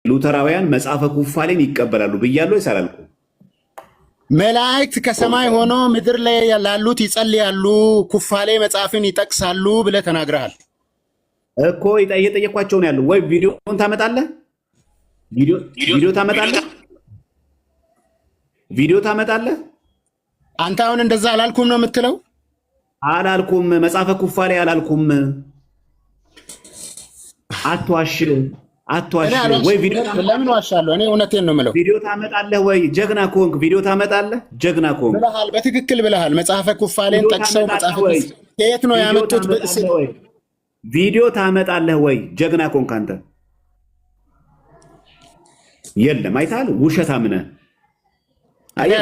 ሉተራውያን መጽሐፈ ኩፋሌን ይቀበላሉ ብያለሁ ይሰራልኩ መላእክት ከሰማይ ሆኖ ምድር ላይ ላሉት ይጸልያሉ፣ ኩፋሌ መጽሐፍን ይጠቅሳሉ ብለህ ተናግረሃል እኮ። እየጠየኳቸው ነው ያለው። ወይ ቪዲዮን ታመጣለህ? ቪዲዮ ታመጣለህ? ቪዲዮ ታመጣለህ? አንተ አሁን እንደዛ አላልኩም ነው የምትለው? አላልኩም። መጽሐፈ ኩፋሌ አላልኩም። አትዋሽ ወይ ቪዲዮ ለምን ዋሻለሁ? እኔ እውነቴን ነው የምለው። ቪዲዮ ታመጣለህ ወይ? ጀግና ከሆንክ ቪዲዮ ታመጣለህ። ጀግና ከሆንክ ብለሃል፣ በትክክል ብለሃል። መጽሐፈ ኩፋሌን ጠቅሰው መጽሐፈ ከየት ነው ያመጡት? ቪዲዮ ታመጣለህ ወይ? ጀግና ከሆንክ አንተ። የለም አይታል። ውሸታም ነህ። እኔ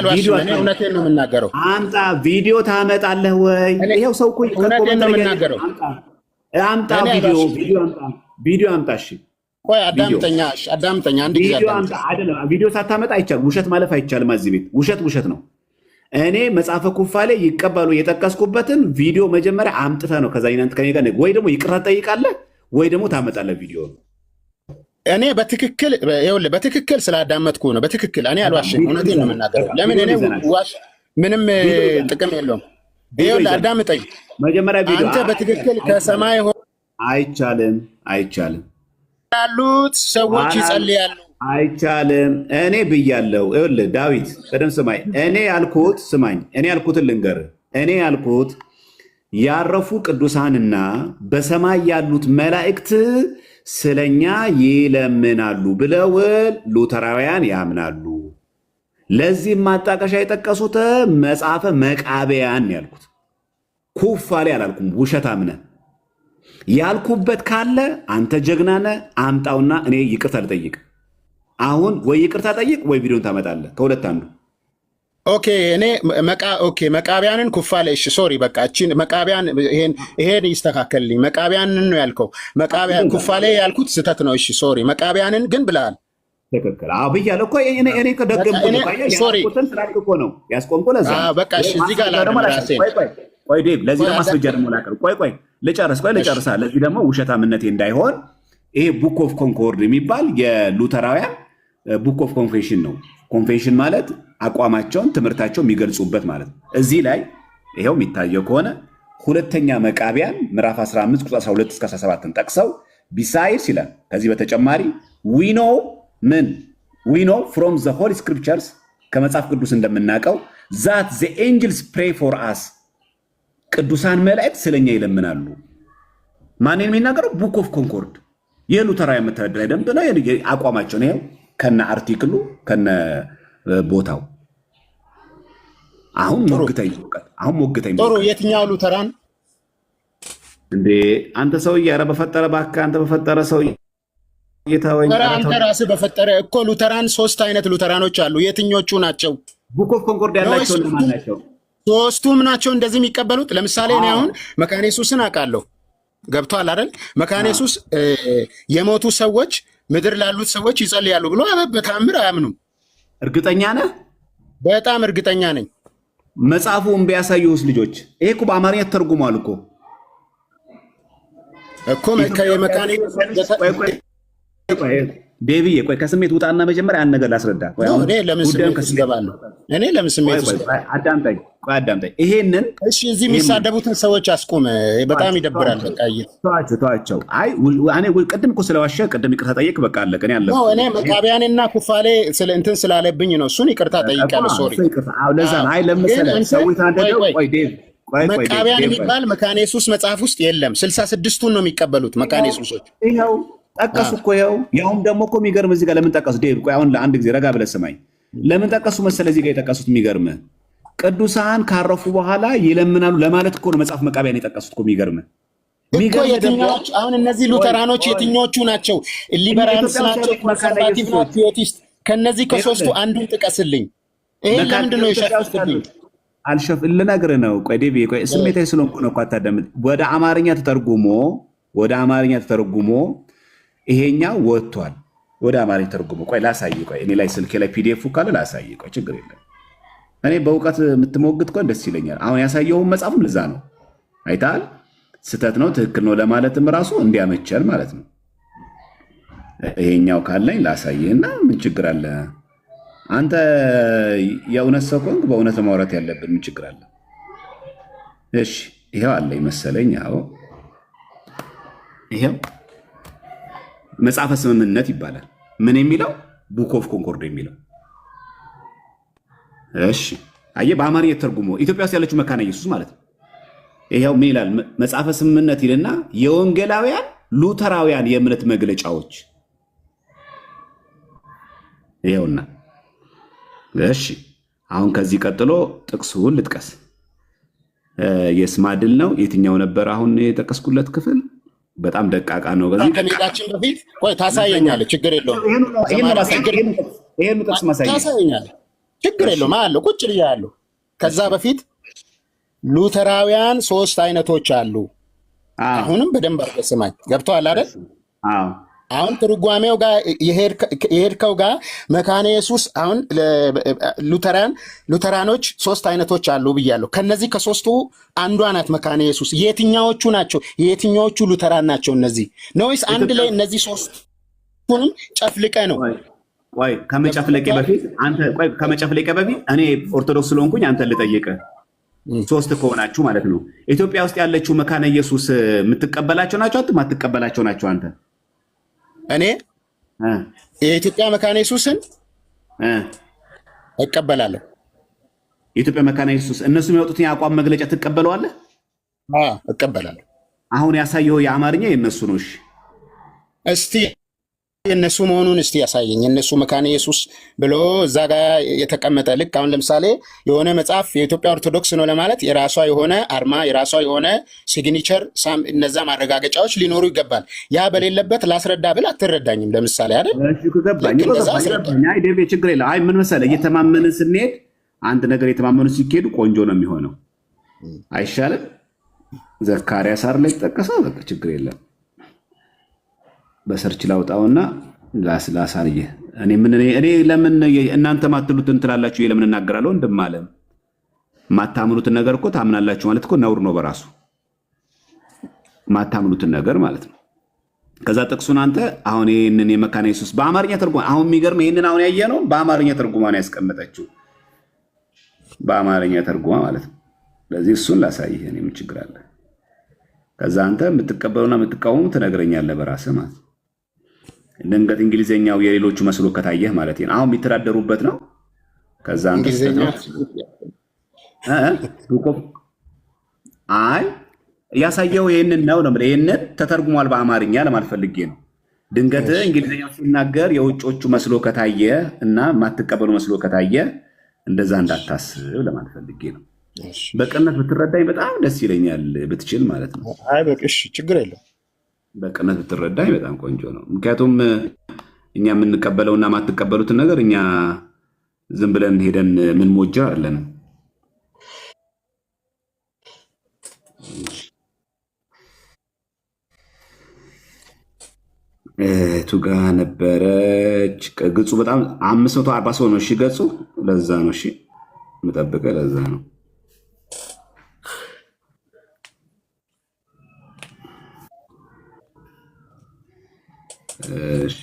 እውነቴን ነው የምናገረው። አምጣ። ቪዲዮ ታመጣለህ ወይ? ይሄው ሰው እኮ እውነቴን ነው የምናገረው። አምጣ ቪዲዮ አምጣ። እሺ ቆይ አዳምጠኛ አንድ ጊዜ አዳምጠኝ። አይደለም ቪዲዮ ሳታመጣ አይቻልም። ውሸት ማለፍ አይቻልም። እዚህ ቤት ውሸት ነው። እኔ መጽሐፈ ኩፋሌ ይቀበሉ የጠቀስኩበትን ቪዲዮ መጀመሪያ አምጥተህ ነው ከዛ ይናንተ ከኔ ጋር ወይ ደግሞ ይቅርታ ጠይቃለህ ወይ ደግሞ ታመጣለህ ቪዲዮ። እኔ በትክክል ስላዳመጥኩ ነው። በትክክል እኔ አልዋሽም። እውነቴን ነው የምናገረው። ለምን እኔ ዋሽ ምንም ጥቅም የለውም። ይኸውልህ አዳምጠኝ መጀመሪያ ቪዲዮ። አንተ በትክክል ከሰማይ አይቻልም ያሉት ሰዎች ይጸልያሉ። አይቻልም። እኔ ብያለሁ። ይኸውልህ ዳዊት ቀደም ስማኝ። እኔ ያልኩትን ልንገርህ። እኔ ያልኩት ያረፉ ቅዱሳንና በሰማይ ያሉት መላእክት ስለኛ ይለምናሉ ብለው ሉተራውያን ያምናሉ። ለዚህም ማጣቀሻ የጠቀሱት መጽሐፈ መቃብያን ያልኩት፣ ኩፋሌ አላልኩም። ውሸታም ነህ። ያልኩበት ካለ አንተ ጀግና ነህ። አምጣውና እኔ ይቅርታ ልጠይቅ። አሁን ወይ ይቅርታ ጠይቅ ወይ ቪዲዮን ታመጣለህ። ከሁለት አንዱ። ኦኬ እኔ መቃቢያንን ኩፋሌ እሺ፣ ሶሪ በቃ እቺን መቃቢያን ይሄን ይስተካከልልኝ። መቃቢያንን ነው ያልከው። መቃቢያን ኩፋሌ ያልኩት ስህተት ነው። እሺ ሶሪ። መቃቢያንን ግን ብለሃል። ትክክል። አዎ ብያለሁ እኮ እኔ ከደገምኩ ነው። ያስቆምኩትን ስላልክ እኮ ነው ያስቆምኩ። ለዛ በቃ እሺ፣ እዚህ ጋር ላደረሰ ቆይ ዴቭ፣ ለዚህ ደግሞ ማስረጃ ደግሞ ላቀርብ። ቆይ ልጨርሳ። ለዚህ ደግሞ ውሸታምነቴ እንዳይሆን ይሄ ቡክ ኦፍ ኮንኮርድ የሚባል የሉተራውያን ቡክ ኦፍ ኮንፌሽን ነው። ኮንፌሽን ማለት አቋማቸውን ትምህርታቸው የሚገልጹበት ማለት ነው። እዚህ ላይ ይኸው የሚታየው ከሆነ ሁለተኛ መቃቢያን ምዕራፍ 15 ቁጥር 12 እስከ 17 ጠቅሰው ቢሳይድስ ይላል። ከዚህ በተጨማሪ ዊ ኖ ፍሮም ዘ ሆሊ ስክሪፕቸርስ ከመጽሐፍ ቅዱስ እንደምናውቀው ዛት ዘ ኤንጅልስ ፕሬይ ፎር አስ ቅዱሳን መላእክት ስለኛ ይለምናሉ። ማንን የሚናገረው? ቡክ ኦፍ ኮንኮርድ የሉተራውያን መተዳደሪያ ደንብ ነው። አቋማቸው ነው ከነ አርቲክሉ ከነ ቦታው። አሁን ሞግተኝ ጥሩ። የትኛው ሉተራን እንዴ? አንተ ሰውዬ፣ ኧረ በፈጠረ እባክህ አንተ በፈጠረ ሰውዬ እየተወኝ። አንተ ራስህ በፈጠረ እኮ ሉተራን 3 አይነት ሉተራኖች አሉ። የትኞቹ ናቸው? ቡክ ኦፍ ኮንኮርድ ያላቸው እነማን ናቸው? 3ቱም ናቸው እንደዚህ የሚቀበሉት። ለምሳሌ እኔ አሁን መካነ ኢየሱስን አውቃለሁ። ገብቷል አይደል? መካነ ኢየሱስ የሞቱ ሰዎች ምድር ላሉት ሰዎች ይጸልያሉ ብሎ በተአምር አያምኑም። እርግጠኛ ነህ? በጣም እርግጠኛ ነኝ። መጽሐፉን ቢያሳዩስ ልጆች? ይሄ እኮ በአማርኛ ተተርጉሟል እኮ መካነ ዴቪዬ፣ ቆይ ከስሜት ውጣና መጀመሪያ አንድ ነገር ላስረዳ። እኔ ለምን ስሜት ውስጥ እገባለሁ? አዳምጠኝ። ይሄንን እሺ፣ እዚህ የሚሳደቡትን ሰዎች አስቁም። በጣም ይደብራል። በቃ ተዋቸው። አይ እኔ ቅድም እኮ ስለዋሸ ቅድም ይቅርታ ጠይቅ። በቃ አለቀ። እኔ አለ እኔ መቃቢያንና ኩፋሌ እንትን ስላለብኝ ነው። እሱን ይቅርታ ጠይቃለሁ። ሶሪ። ለዛ ነው። አይ ለምሳሌ ሰውታ እንደው ቆይ ዴቭ መቃቢያን የሚባል መካነ ኢየሱስ መጽሐፍ ውስጥ የለም። 66ቱን ነው የሚቀበሉት መካነ ኢየሱሶች። ይኸው ጠቀሱ እኮ ያውም ደግሞ እኮ የሚገርም እዚህ ጋር ለምን ጠቀሱ? ዴቭ ቆይ አሁን ለአንድ ጊዜ ረጋ ብለህ ስማኝ። ለምን ጠቀሱ መሰለህ? እዚህ ጋር የጠቀሱት የሚገርምህ ቅዱሳን ካረፉ በኋላ ይለምናሉ ለማለት እኮ ነው መጽሐፍ መቃቢያን የጠቀሱት እኮ። የሚገርምህ የትኛዎቹ አሁን እነዚህ ሉተራኖች የትኞቹ ናቸው? ሊበራልስ ናቸው? ኮንሰርቫቲቭ ናቸው? ፒዮቲስት? ከነዚህ ከ3ቱ አንዱን ጥቀስልኝ። ይሄን ለምንድን ነው የሸፈትልኝ? ልነግርህ ነው። ቆይ ዴቭ ቆይ ስሜታዊ ስለሆንኩ ነው እኮ አታዳምጥ። ወደ አማርኛ ተተርጉሞ ይሄኛው ወጥቷል። ወደ አማርኛ ተርጉሞ ቆይ ላሳይ። ቆይ እኔ ላይ ስልኬ ላይ ፒዲኤፍ ካለ ላሳይ። ቆይ ችግር የለም። እኔ በእውቀት የምትሞግት ቆይ ደስ ይለኛል። አሁን ያሳየውን መጽሐፍም ለዛ ነው። አይተሃል? ስህተት ነው ትክክል ነው ለማለትም ራሱ እንዲያመቸል ማለት ነው። ይሄኛው ካለኝ ላሳይህና ምን ችግር አለ? አንተ የእውነት ሰው ከሆንክ በእውነት ማውራት ያለብን ምን ችግር አለ? እሺ ይሄው አለኝ መሰለኝ። አዎ ይሄው መጽሐፈ ስምምነት ይባላል። ምን የሚለው ቡክ ኦፍ ኮንኮርድ የሚለው። እሺ አየህ፣ በአማርኛ ተርጉሞ ኢትዮጵያ ውስጥ ያለችው መካነ ኢየሱስ ማለት ነው። ይሄው ምን ይላል? መጽሐፈ ስምምነት ይልና የወንጌላውያን ሉተራውያን የእምነት መግለጫዎች። ይሄውና። እሺ አሁን ከዚህ ቀጥሎ ጥቅሱን ልጥቀስ። የስማድል ነው። የትኛው ነበር አሁን የጠቀስኩለት ክፍል? በጣም ደቃቃ ነው። በዚህ ከሜዳችን በፊት ቆይ ታሳየኛለህ። ችግር የለውም። ይሄን ጥቅስ ማሳየኝ ታሳየኛለህ። ችግር የለውም አለው። ቁጭ ብያለሁ። ከዛ በፊት ሉተራውያን 3 አይነቶች አሉ። አሁንም በደንብ አድርገህ ስማኝ። ገብቶሃል አይደል? አዎ። አሁን ትርጓሜው ጋር የሄድከው ጋር መካነ ኢየሱስ አሁን ሉተራኖች 3 አይነቶች አሉ ብያለሁ። ከነዚህ ከ3ቱ አንዷ ናት መካነ ኢየሱስ። የትኛዎቹ ናቸው? የትኛዎቹ ሉተራን ናቸው እነዚህ? ነውስ አንድ ላይ እነዚህ 3ቱንም ጨፍልቀ ነው? ቆይ ከመጨፍለቄ በፊት እኔ ኦርቶዶክስ ስለሆንኩኝ አንተ ልጠይቅህ። 3 ከሆናችሁ ማለት ነው ኢትዮጵያ ውስጥ ያለችው መካነ ኢየሱስ የምትቀበላቸው ናቸው የማትቀበላቸው ናቸው? አንተ እኔ የኢትዮጵያ መካነ ኢየሱስን እቀበላለሁ። የኢትዮጵያ መካነ ኢየሱስ እነሱ የሚያወጡትን የአቋም መግለጫ ትቀበለዋለህ? እቀበላለሁ። አሁን ያሳየው የአማርኛ የእነሱ ነው። እሺ እስቲ የእነሱ መሆኑን እስቲ ያሳየኝ። እነሱ መካነ ኢየሱስ ብሎ እዛ ጋር የተቀመጠ ልክ አሁን ለምሳሌ የሆነ መጽሐፍ የኢትዮጵያ ኦርቶዶክስ ነው ለማለት የራሷ የሆነ አርማ፣ የራሷ የሆነ ሲግኒቸር፣ እነዛ ማረጋገጫዎች ሊኖሩ ይገባል። ያ በሌለበት ላስረዳ ብል አትረዳኝም። ለምሳሌ አይደል? ችግር የለም። አይ ምን መሰለህ፣ እየተማመንን ስንሄድ አንድ ነገር የተማመኑ ሲሄዱ ቆንጆ ነው የሚሆነው። አይሻልም? ዘካርያስ አር ላይ ተጠቀሰው። በቃ ችግር የለም። በሰርች ላውጣውና ላሳልየ። እኔ ለምን እናንተ ማትሉትን ትላላችሁ? ለምን እናገራለሁ? እንደማለም ማታምኑትን ነገር እኮ ታምናላችሁ ማለት እኮ ነውር ነው በራሱ ማታምኑትን ነገር ማለት ነው። ከዛ ጥቅሱን አንተ አሁን ይሄንን የመካነ ኢየሱስ በአማርኛ ተርጉማ፣ አሁን የሚገርም ይሄንን አሁን ያየ ነው በአማርኛ ተርጉማ ነው ያስቀመጠችው፣ በአማርኛ ተርጉማ ማለት ነው። ስለዚህ እሱን ላሳይህ። እኔ ምን ችግር አለ? ከዛ አንተ የምትቀበሉና የምትቃወሙ ትነግረኛለህ በራስህ ማለት ነው። ድንገት እንግሊዘኛው የሌሎቹ መስሎ ከታየህ ማለት ነው። አሁን የሚተዳደሩበት ነው። ከዛ አይ ያሳየው ይሄንን ነው ነው ይሄንን ተተርጉሟል በአማርኛ ለማለት ፈልጌ ነው። ድንገት እንግሊዘኛው ሲናገር የውጮቹ መስሎ ከታየ እና ማትቀበሉ መስሎ ከታየ እንደዛ እንዳታስብ ለማለት ፈልጌ ነው። በቅነት ብትረዳኝ በጣም ደስ ይለኛል፣ ብትችል ማለት ነው። አይ በቃ ችግር የለም። በቅነት ብትረዳኝ በጣም ቆንጆ ነው። ምክንያቱም እኛ የምንቀበለውና የማትቀበሉትን ነገር እኛ ዝም ብለን ሄደን ምን ሞጅር አለን። ቱጋ ነበረች ገጹ በጣም 540 ሰው ነው። እሺ ገጹ ለዛ ነው። እሺ መጠበቀ ለዛ ነው። እሺ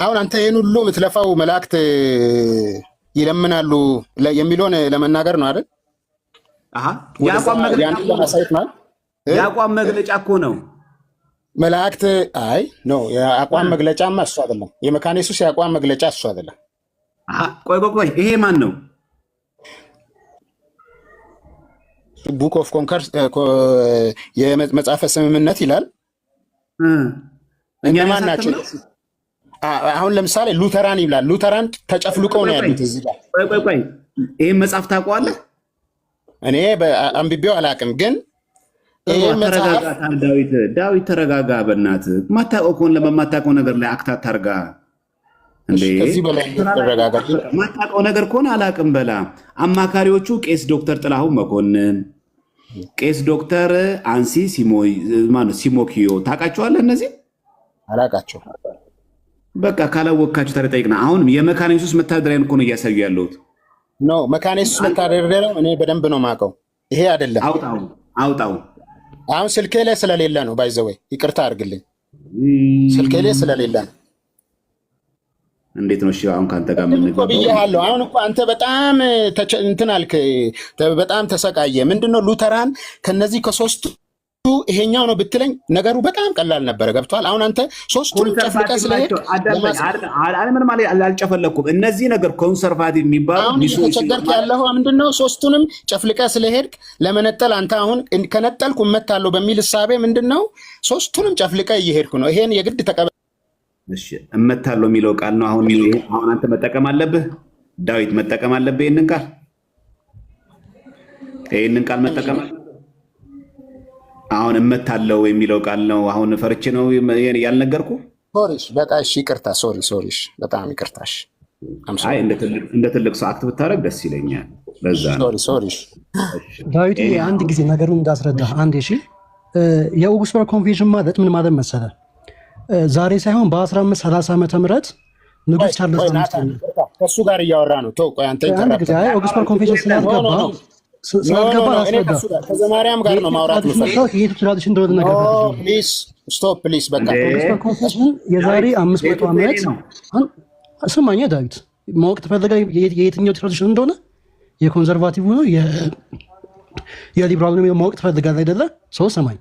አሁን አንተ ይህን ሁሉ የምትለፋው መላእክት ይለምናሉ የሚለውን ለመናገር ነው አይደል? የአቋም መግለጫ እኮ ነው መላእክት። አይ ነው የአቋም መግለጫማ እሱ አይደለም። የመካነ ኢየሱስ የአቋም መግለጫ እሱ አይደለም። ቆይ ይሄ ማን ነው? ቡክ ኦፍ ኮንከርስ የመጽሐፈ ስምምነት ይላል። እነማን ናቸው? አሁን ለምሳሌ ሉተራን ይላል። ሉተራን ተጨፍልቀው ነው ያሉት እዚህ ጋር። ቆይ ይሄን መጽሐፍ ታውቀዋለህ? እኔ አንብቤው አላውቅም፣ ግን ዳዊት ተረጋጋ። በእናትህ ማታውቀው ከሆነ ለማታውቀው ነገር ላይ አክታት ታርጋ እንዴ። ከዚህ በላይ ተረጋጋ። ማታውቀው ነገር ከሆነ አላውቅም በላ። አማካሪዎቹ ቄስ ዶክተር ጥላሁን መኮንን፣ ቄስ ዶክተር አንሲ ሲሞኪዮ ታውቃቸዋለህ? እነዚህ አላውቃቸው። በቃ ካላወቅካችሁ ታዲያ ጠይቅና። አሁን የመካነ ኢየሱስ መታደሪያን እኮ ነው እያሳዩ ያለሁት። ኖ መካነ ኢየሱስ መታደሪያ ነው። እኔ በደንብ ነው የማውቀው። ይሄ አይደለም። አውጣው አሁን ስልኬ ላይ ስለሌለ ነው። ባይዘወይ ይቅርታ አድርግልኝ፣ ስልኬ ላይ ስለሌለ ነው። እንዴት ነው? እሺ አሁን ካንተ ጋር ምን እኮ ብዬሃለሁ። አሁን እኮ አንተ በጣም እንትን አልክ፣ በጣም ተሰቃየ። ምንድነው ሉተራን ከነዚህ ከሶስቱ ይሄኛው ነው ብትለኝ ነገሩ በጣም ቀላል ነበረ። ገብቷል? አሁን አንተ ሶስቱን ጨፍልቀህ ስለሄድ ምንም አልጨፈለኩም። እነዚህ ነገር ኮንሰርቫቲቭ የሚባሉ አሁን እየተቸገርክ ያለው ምንድነው? ሶስቱንም ጨፍልቀህ ስለሄድክ ለመነጠል አንተ አሁን ከነጠልኩ እመታለሁ በሚል እሳቤ ምንድነው ሶስቱንም ጨፍልቀህ እየሄድኩ ነው። ይሄን የግድ ተቀበል። እሺ እመታለሁ የሚለው ቃል ነው። አሁን አንተ መጠቀም አለብህ፣ ዳዊት መጠቀም አለብህ። ይሄንን ቃል መጠቀም አሁን እመታለሁ የሚለው ቃል ነው። አሁን ፈርቼ ነው ያልነገርኩ። ሶሪሽ በጣም እሺ፣ ይቅርታ። ሶሪሽ በጣም ይቅርታሽ። አይ እንደ ትልቅ ሰው አክት ብታደርግ ደስ ይለኛል። ለዛ ሶሪሽ ዳዊት፣ አንድ ጊዜ ነገሩን እንዳስረዳ አንዴ። እሺ የኦግስበርግ ኮንቬንሽን ማለት ምን ማለት መሰለህ? ዛሬ ሳይሆን በ1530 ዓመተ ምህረት ንጉስ ቻርልስ ከሱ ጋር እያወራ ነው። ተው ቆይ አንተ ኦግስበርግ ኮንቬንሽን ስላልገባ ከዘማርያም ጋር ነው ማውራት ነው። የዛሬ 500 ዓመት ስማኛ ዳዊት፣ ማወቅ ትፈልጋለህ የየትኛው ትራዲሽን እንደሆነ? የኮንዘርቫቲቭ ነው የሊብራል ነው ማወቅ ትፈልጋለህ አይደለ? ሰው ሰማኝ።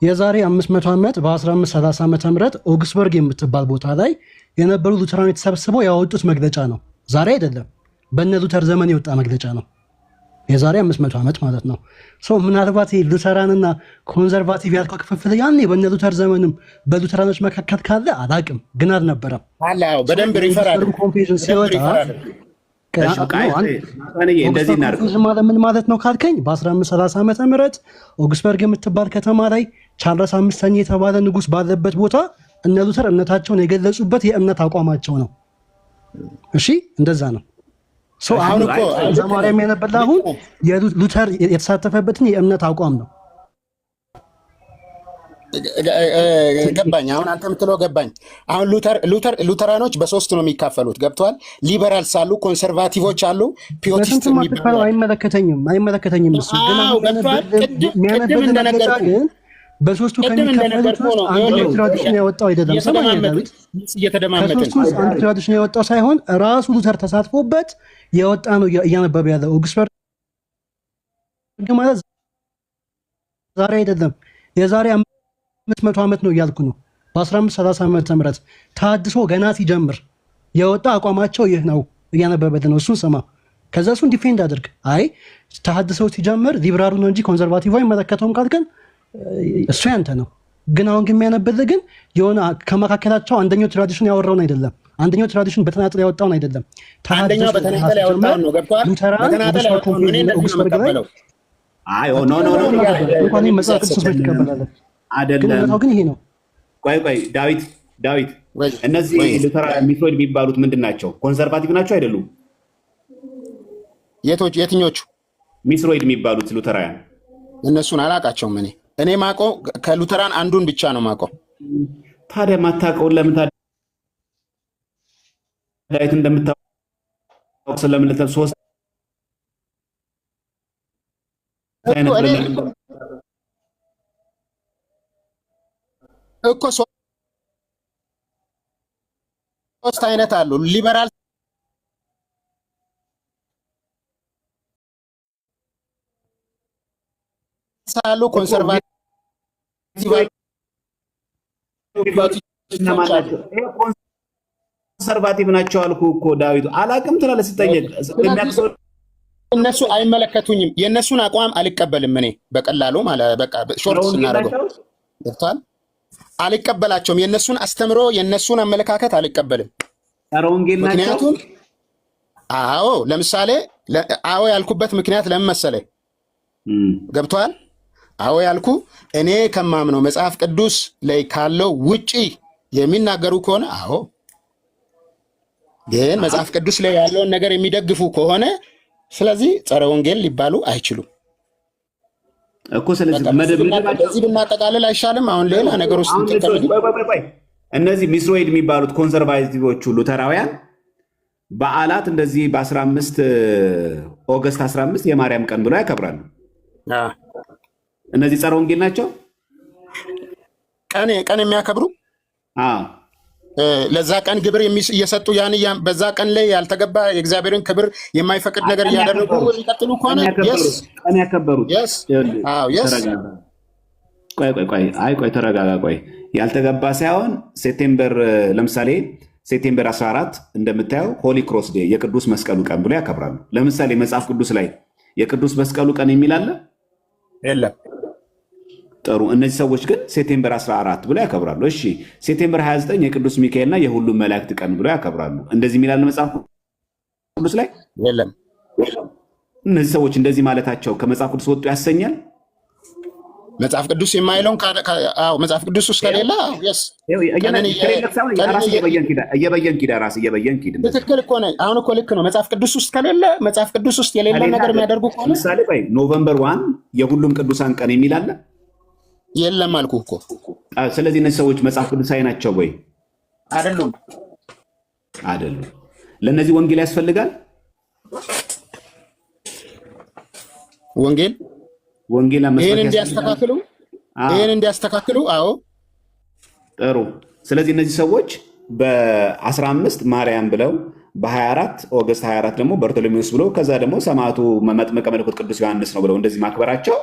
የዛሬ 500 ዓመት በ1530 ዓመተ ምህረት ኦግስበርግ የምትባል ቦታ ላይ የነበሩ ሉተራኖች ተሰብስበው ያወጡት መግለጫ ነው። ዛሬ አይደለም፣ በነ ሉተር ዘመን የወጣ መግለጫ ነው። የዛሬ 500 ዓመት ማለት ነው። ሰው ምናልባት ሉተራንና ኮንዘርቫቲቭ ያልከው ክፍፍል ያኔ በነ ሉተር ዘመንም በሉተራኖች መካከል ካለ አላቅም፣ ግን አልነበረም። በደንብ ሪፈራል ኮንፌሽን ሲወጣ ምን ማለት ነው ካልከኝ በ1530 ዓመተ ምህረት ኦግስበርግ የምትባል ከተማ ላይ ቻርለስ አምስተኛ የተባለ ንጉስ ባለበት ቦታ እነ ሉተር እምነታቸውን የገለጹበት የእምነት አቋማቸው ነው። እሺ እንደዛ ነው። አሁን እኮ ዘማሪያም የነበረ አሁን ሉተር የተሳተፈበትን የእምነት አቋም ነው። ገባኝ። አሁን አንተ የምትለው ገባኝ። አሁን ሉተራኖች በሶስት ነው የሚካፈሉት። ገብተዋል? ሊበራልስ አሉ፣ ኮንሰርቫቲቮች አሉ፣ ፒዮቲስት የሚባሉ። አይመለከተኝም እሱ ግን እንደነገርኩህ በሶስቱ ከሚከፈሉት አንዱ ትራዲሽን ያወጣው አይደለም። ከሶስቱ አንዱ ትራዲሽን ያወጣው ሳይሆን ራሱ ሉተር ተሳትፎበት የወጣ ነው እያነበበ ያለው። ኦግስበርግ ማለት ዛሬ አይደለም፣ የዛሬ 500 ዓመት ነው እያልኩ ነው። በ1530 ዓመተ ምህረት ተሐድሶ ገና ሲጀምር የወጣ አቋማቸው ይህ ነው እያነበበልን ነው። እሱን ስማ፣ ከዛ እሱን ዲፌንድ አድርግ። አይ ተሐድሶ ሲጀምር ሊብራሉ ነው እንጂ ኮንዘርቫቲቭ አይመለከተውም ካልከን እሱ ያንተ ነው። ግን አሁን ግን የሚያነብልህ ግን የሆነ ከመካከላቸው አንደኛው ትራዲሽን ያወራውን አይደለም፣ አንደኛው ትራዲሽን በተናጠል ያወጣውን አይደለም። አንደኛው በተናጠል ያወጣውን ነው። ገብቷል? በተናጠል ያወጣውን ነው። እንደዚህ ነው የምቀበለው። አይ ኖ እንኳን መጽሐፍ ቅዱስ ላይ ትቀበላለህ አይደለም። ግን ይሄ ነው። ቆይ ዳዊት እነዚህ ሉተራን ሚትሮይድ የሚባሉት ምንድን ናቸው? ኮንሰርቫቲቭ ናቸው አይደሉም? የትኞቹ ሚትሮይድ የሚባሉት ሉተራውያን? እነሱን አላውቃቸውም። እኔ ማውቀው ከሉተራን አንዱን ብቻ ነው ማውቀው። ታዲያ ማታውቀውን ለምን ዳዊት እንደምታውቀው ስለምን ሶስት አይነት እኮ ሶስት አይነት አሉ። ሊበራል ሳሉ ኮንሰርቫቲቭ ናቸው አልኩ እኮ ዳዊት። አላቅም ትላለህ ስጠየቅ። እነሱ አይመለከቱኝም። የእነሱን አቋም አልቀበልም እኔ በቀላሉ ማለት በቃ ሾርት ስናደርገው ገብቷል። አልቀበላቸውም። የእነሱን አስተምሮ የእነሱን አመለካከት አልቀበልም። ምክንያቱም አዎ ለምሳሌ አዎ ያልኩበት ምክንያት ለምን መሰለህ? ገብቷል? አዎ ያልኩ እኔ ከማምነው መጽሐፍ ቅዱስ ላይ ካለው ውጪ የሚናገሩ ከሆነ አዎ፣ ግን መጽሐፍ ቅዱስ ላይ ያለውን ነገር የሚደግፉ ከሆነ ስለዚህ ጸረ ወንጌል ሊባሉ አይችሉም እኮ። ስለዚህ ብናጠቃልል አይሻልም? አሁን ሌላ ነገር ውስጥ እነዚህ ሚስሮይድ የሚባሉት ኮንሰርቫቲቮቹ ሉተራውያን በዓላት እንደዚህ በ15 ኦገስት 15 የማርያም ቀን ብለው ያከብራሉ። እነዚህ ጸረ ወንጌል ናቸው። ቀን የሚያከብሩ ለዛ ቀን ግብር እየሰጡ በዛ ቀን ላይ ያልተገባ የእግዚአብሔርን ክብር የማይፈቅድ ነገር እያደረጉ የሚቀጥሉ ከሆነ ቀን ያከበሩት ቆይ ተረጋጋ። ቆይ ያልተገባ ሳይሆን ሴፕቴምበር ለምሳሌ ሴፕቴምበር 14 እንደምታየው ሆሊ ክሮስ ዴይ የቅዱስ መስቀሉ ቀን ብሎ ያከብራሉ። ለምሳሌ መጽሐፍ ቅዱስ ላይ የቅዱስ መስቀሉ ቀን የሚል አለ? የለም። ጥሩ። እነዚህ ሰዎች ግን ሴፕቴምበር 14 ብሎ ያከብራሉ። እሺ ሴፕቴምበር 29 የቅዱስ ሚካኤልና የሁሉም መላእክት ቀን ብሎ ያከብራሉ። እንደዚህ የሚል አለ መጽሐፍ ቅዱስ ላይ? የለም። እነዚህ ሰዎች እንደዚህ ማለታቸው ከመጽሐፍ ቅዱስ ወጡ ያሰኛል? መጽሐፍ ቅዱስ የማይለውን መጽሐፍ ቅዱስ ውስጥ ከሌለ ትክክል እኮ ነህ። አሁን እኮ ልክ ነው። መጽሐፍ ቅዱስ ውስጥ ከሌለ መጽሐፍ ቅዱስ ውስጥ የሌለ ነገር የሚያደርጉ ከሆነ ምሳሌ ኖቨምበር 1 የሁሉም ቅዱሳን ቀን የሚል አለ? የለም አልኩህ እኮ። ስለዚህ እነዚህ ሰዎች መጽሐፍ ቅዱሳዊ ናቸው ወይ? አይደሉም። ለእነዚህ ወንጌል ያስፈልጋል? ወንጌል ይህን እንዲያስተካክሉ። አዎ ጥሩ። ስለዚህ እነዚህ ሰዎች በ15 ማርያም ብለው በ24 ኦገስት 24 ደግሞ በርቶሎሜዎስ ብለው ከዛ ደግሞ ሰማዕቱ መጥምቀ መለኮት ቅዱስ ዮሐንስ ነው ብለው እንደዚህ ማክበራቸው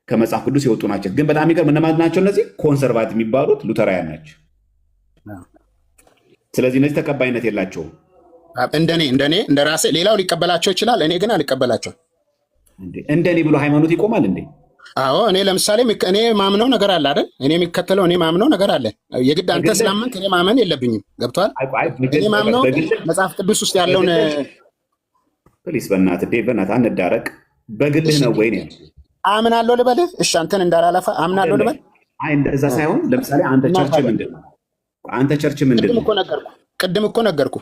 ከመጽሐፍ ቅዱስ የወጡ ናቸው። ግን በጣም ይገርም እነማን ናቸው? እነዚህ ኮንሰርቫቲቭ የሚባሉት ሉተራውያን ናቸው። ስለዚህ እነዚህ ተቀባይነት የላቸውም። እንደኔ እንደ ራሴ ሌላው ሊቀበላቸው ይችላል። እኔ ግን አልቀበላቸው። እንደኔ ብሎ ሃይማኖት ይቆማል እንዴ? አዎ እኔ ለምሳሌ እኔ ማምነው ነገር አለ አይደል? እኔ የሚከተለው እኔ ማምነው ነገር አለ። የግድ አንተ ስላመንክ እኔ ማመን የለብኝም። ገብቶሃል? እኔ ማምነው መጽሐፍ ቅዱስ ውስጥ ያለውን ፕሊስ በእናትህ አንዳረቅ። በግልህ ነው ወይ? አምናለሁ ልበልህ? እሺ አንተን እንዳላላፋ አምናለሁ ልበል? አይ እንደዛ ሳይሆን ለምሳሌ አንተ ቸርች ምንድን ነው? ቅድም እኮ ነገርኩ።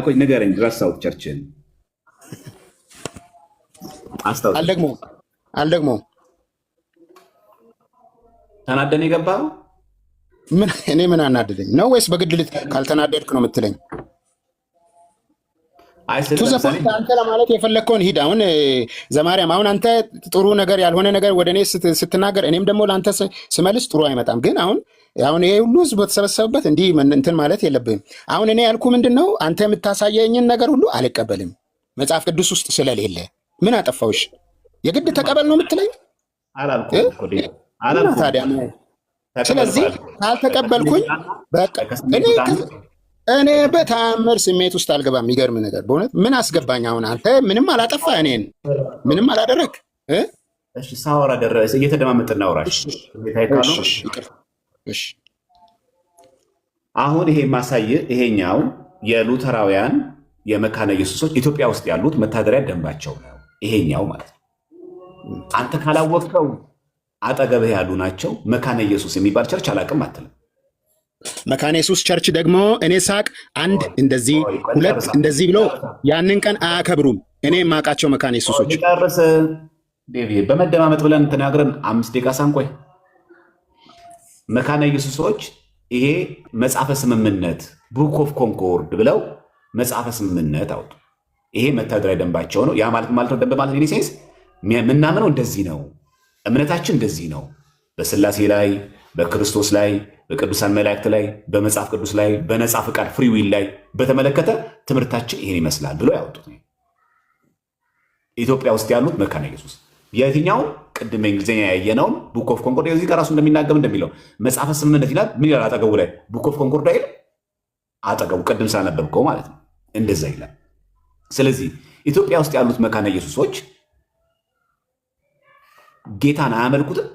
ቆይ ንገረኝ። ረሳሁት ቸርችን አልደግሞም። ተናደን የገባኸው እኔ ምን አናደደኝ ነው? ወይስ በግድ ካልተናደድክ ነው የምትለኝ? አንተ ለማለት የፈለግከውን ሂድ። አሁን ዘማርያም አሁን አንተ ጥሩ ነገር ያልሆነ ነገር ወደ እኔ ስትናገር እኔም ደግሞ ለአንተ ስመልስ ጥሩ አይመጣም። ግን አሁን ይሄ ሁሉ ህዝብ በተሰበሰበበት እንዲህ እንትን ማለት የለብህም። አሁን እኔ ያልኩ ምንድን ነው? አንተ የምታሳየኝን ነገር ሁሉ አልቀበልም መጽሐፍ ቅዱስ ውስጥ ስለሌለ። ምን አጠፋውሽ? የግድ ተቀበል ነው የምትለኝ? ታዲያ ስለዚህ ካልተቀበልኩኝ በቃ እኔ በተአምር ስሜት ውስጥ አልገባም። የሚገርም ነገር በእውነት ምን አስገባኝ? አሁን አንተ ምንም አላጠፋ፣ እኔን ምንም አላደረግ። ሳወራ ደረሰ እየተደማመጥን እናውራሽ። አሁን ይሄ ማሳይ ይሄኛው የሉተራውያን የመካነ ኢየሱሶች ኢትዮጵያ ውስጥ ያሉት መታደሪያ ደንባቸው ነው። ይሄኛው ማለት ነው። አንተ ካላወቅከው አጠገብህ ያሉ ናቸው። መካነ ኢየሱስ የሚባል ቸርች አላውቅም አትልም። መካነ ኢየሱስ ቸርች ደግሞ እኔ ሳቅ አንድ እንደዚህ ሁለት እንደዚህ ብሎ ያንን ቀን አያከብሩም። እኔ የማውቃቸው መካነ ኢየሱሶች ጨርስ በመደማመጥ ብለን ተናግረን 5 ደቂቃ ሳንቆይ መካነ ኢየሱሶች ይሄ መጽሐፈ ስምምነት ቡክ ኦፍ ኮንኮርድ ብለው መጽሐፈ ስምምነት አውጡ። ይሄ መታደሪያ ደንባቸው ነው። ያ ማለት ነው ደንብ ማለት ሴንስ የምናምነው እንደዚህ ነው፣ እምነታችን እንደዚህ ነው፣ በስላሴ ላይ፣ በክርስቶስ ላይ፣ በቅዱሳን መላእክት ላይ፣ በመጽሐፍ ቅዱስ ላይ፣ በነጻ ፍቃድ ፍሪ ዊል ላይ በተመለከተ ትምህርታችን ይሄን ይመስላል ብሎ ያወጡት ነው። ኢትዮጵያ ውስጥ ያሉት መካነ ኢየሱስ የትኛው ቅድም እንግሊዝኛ ያየነውን ቡክ ኦፍ ኮንኮርድ እዚህ ጋር ራሱ እንደሚለው መጽሐፈ ስምምነት ይላል። ምን ይላል አጠገቡ ላይ? ቡክ ኦፍ ኮንኮርድ አይደል? አጠገቡ ቅድም ስላነበብከው ማለት ነው እንደዛ ይላል። ስለዚህ ኢትዮጵያ ውስጥ ያሉት መካነ ኢየሱሶች ጌታን አያመልኩትም።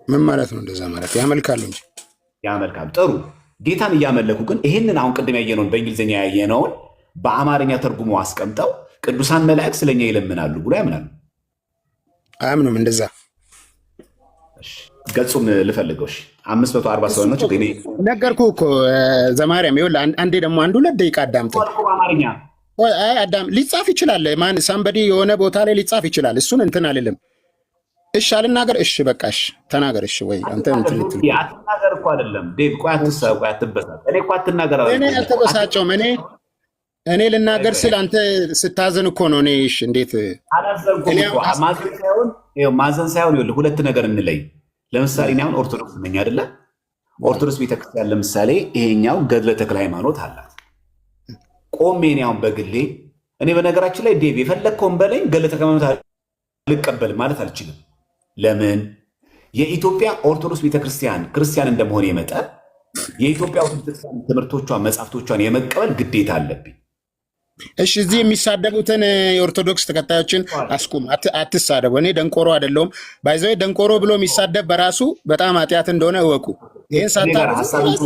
ምን ማለት ነው? እንደዛ ማለት ያመልካሉ እንጂ ያመልካሉ። ጥሩ ጌታን እያመለኩ ግን ይህንን አሁን ቅድም ያየነውን በእንግሊዝኛ ያየነውን በአማርኛ ተርጉሞ አስቀምጠው ቅዱሳን መላእክት ስለኛ ይለምናሉ ብሎ ያምናሉ። አያምኑም። እንደዛ ገጹን ልፈልገው። 540 ሰዎች ግን ነገርኩህ እኮ ዘማርያም። ይኸውልህ አንዴ ደግሞ 1-2 ደቂቃ አዳምጠኝ። በአማርኛ ሊጻፍ ይችላል። ማን ሳምበዲ የሆነ ቦታ ላይ ሊጻፍ ይችላል። እሱን እንትን አልልም። እሺ አልናገር። እሺ በቃ እሺ ተናገር። እሺ ወይ አንተ እንትን ልትል አትናገር እኮ አይደለም ዴቭ። ቆይ አትበሳጭ። እኔ እኮ አትናገር። እኔ አልተበሳጨውም። እኔ ልናገር ስል አንተ ስታዘን እኮ ነው። እኔ እሺ እንዴት አላዘንኩም እኮ ማዘን ሳይሆን ይኸውልህ ሁለት ነገር እንለይ። ለምሳሌ እኔ አሁን ኦርቶዶክስ ነኝ አይደለ? ኦርቶዶክስ ቤተክርስቲያን ለምሳሌ ይሄኛው ገድለ ተክለ ሃይማኖት አላት። ቆሜ እኔ አሁን በግሌ እኔ በነገራችን ላይ ዴቭ የፈለግከውን በለኝ ገድለ ተክለ ሃይማኖት አልቀበልም ማለት አልችልም። ለምን? የኢትዮጵያ ኦርቶዶክስ ቤተክርስቲያን ክርስቲያን እንደመሆን መጠን የኢትዮጵያ ኦርቶዶክስ ቤተክርስቲያን ትምህርቶቿን መጽሐፍቶቿን የመቀበል ግዴታ አለብኝ። እሺ እዚህ የሚሳደቡትን የኦርቶዶክስ ተከታዮችን አስቁም፣ አትሳደቡ። እኔ ደንቆሮ አይደለሁም። ባይዘው ደንቆሮ ብሎ የሚሳደብ በራሱ በጣም ኃጢአት እንደሆነ እወቁ። ይሄን ሳታደርጉ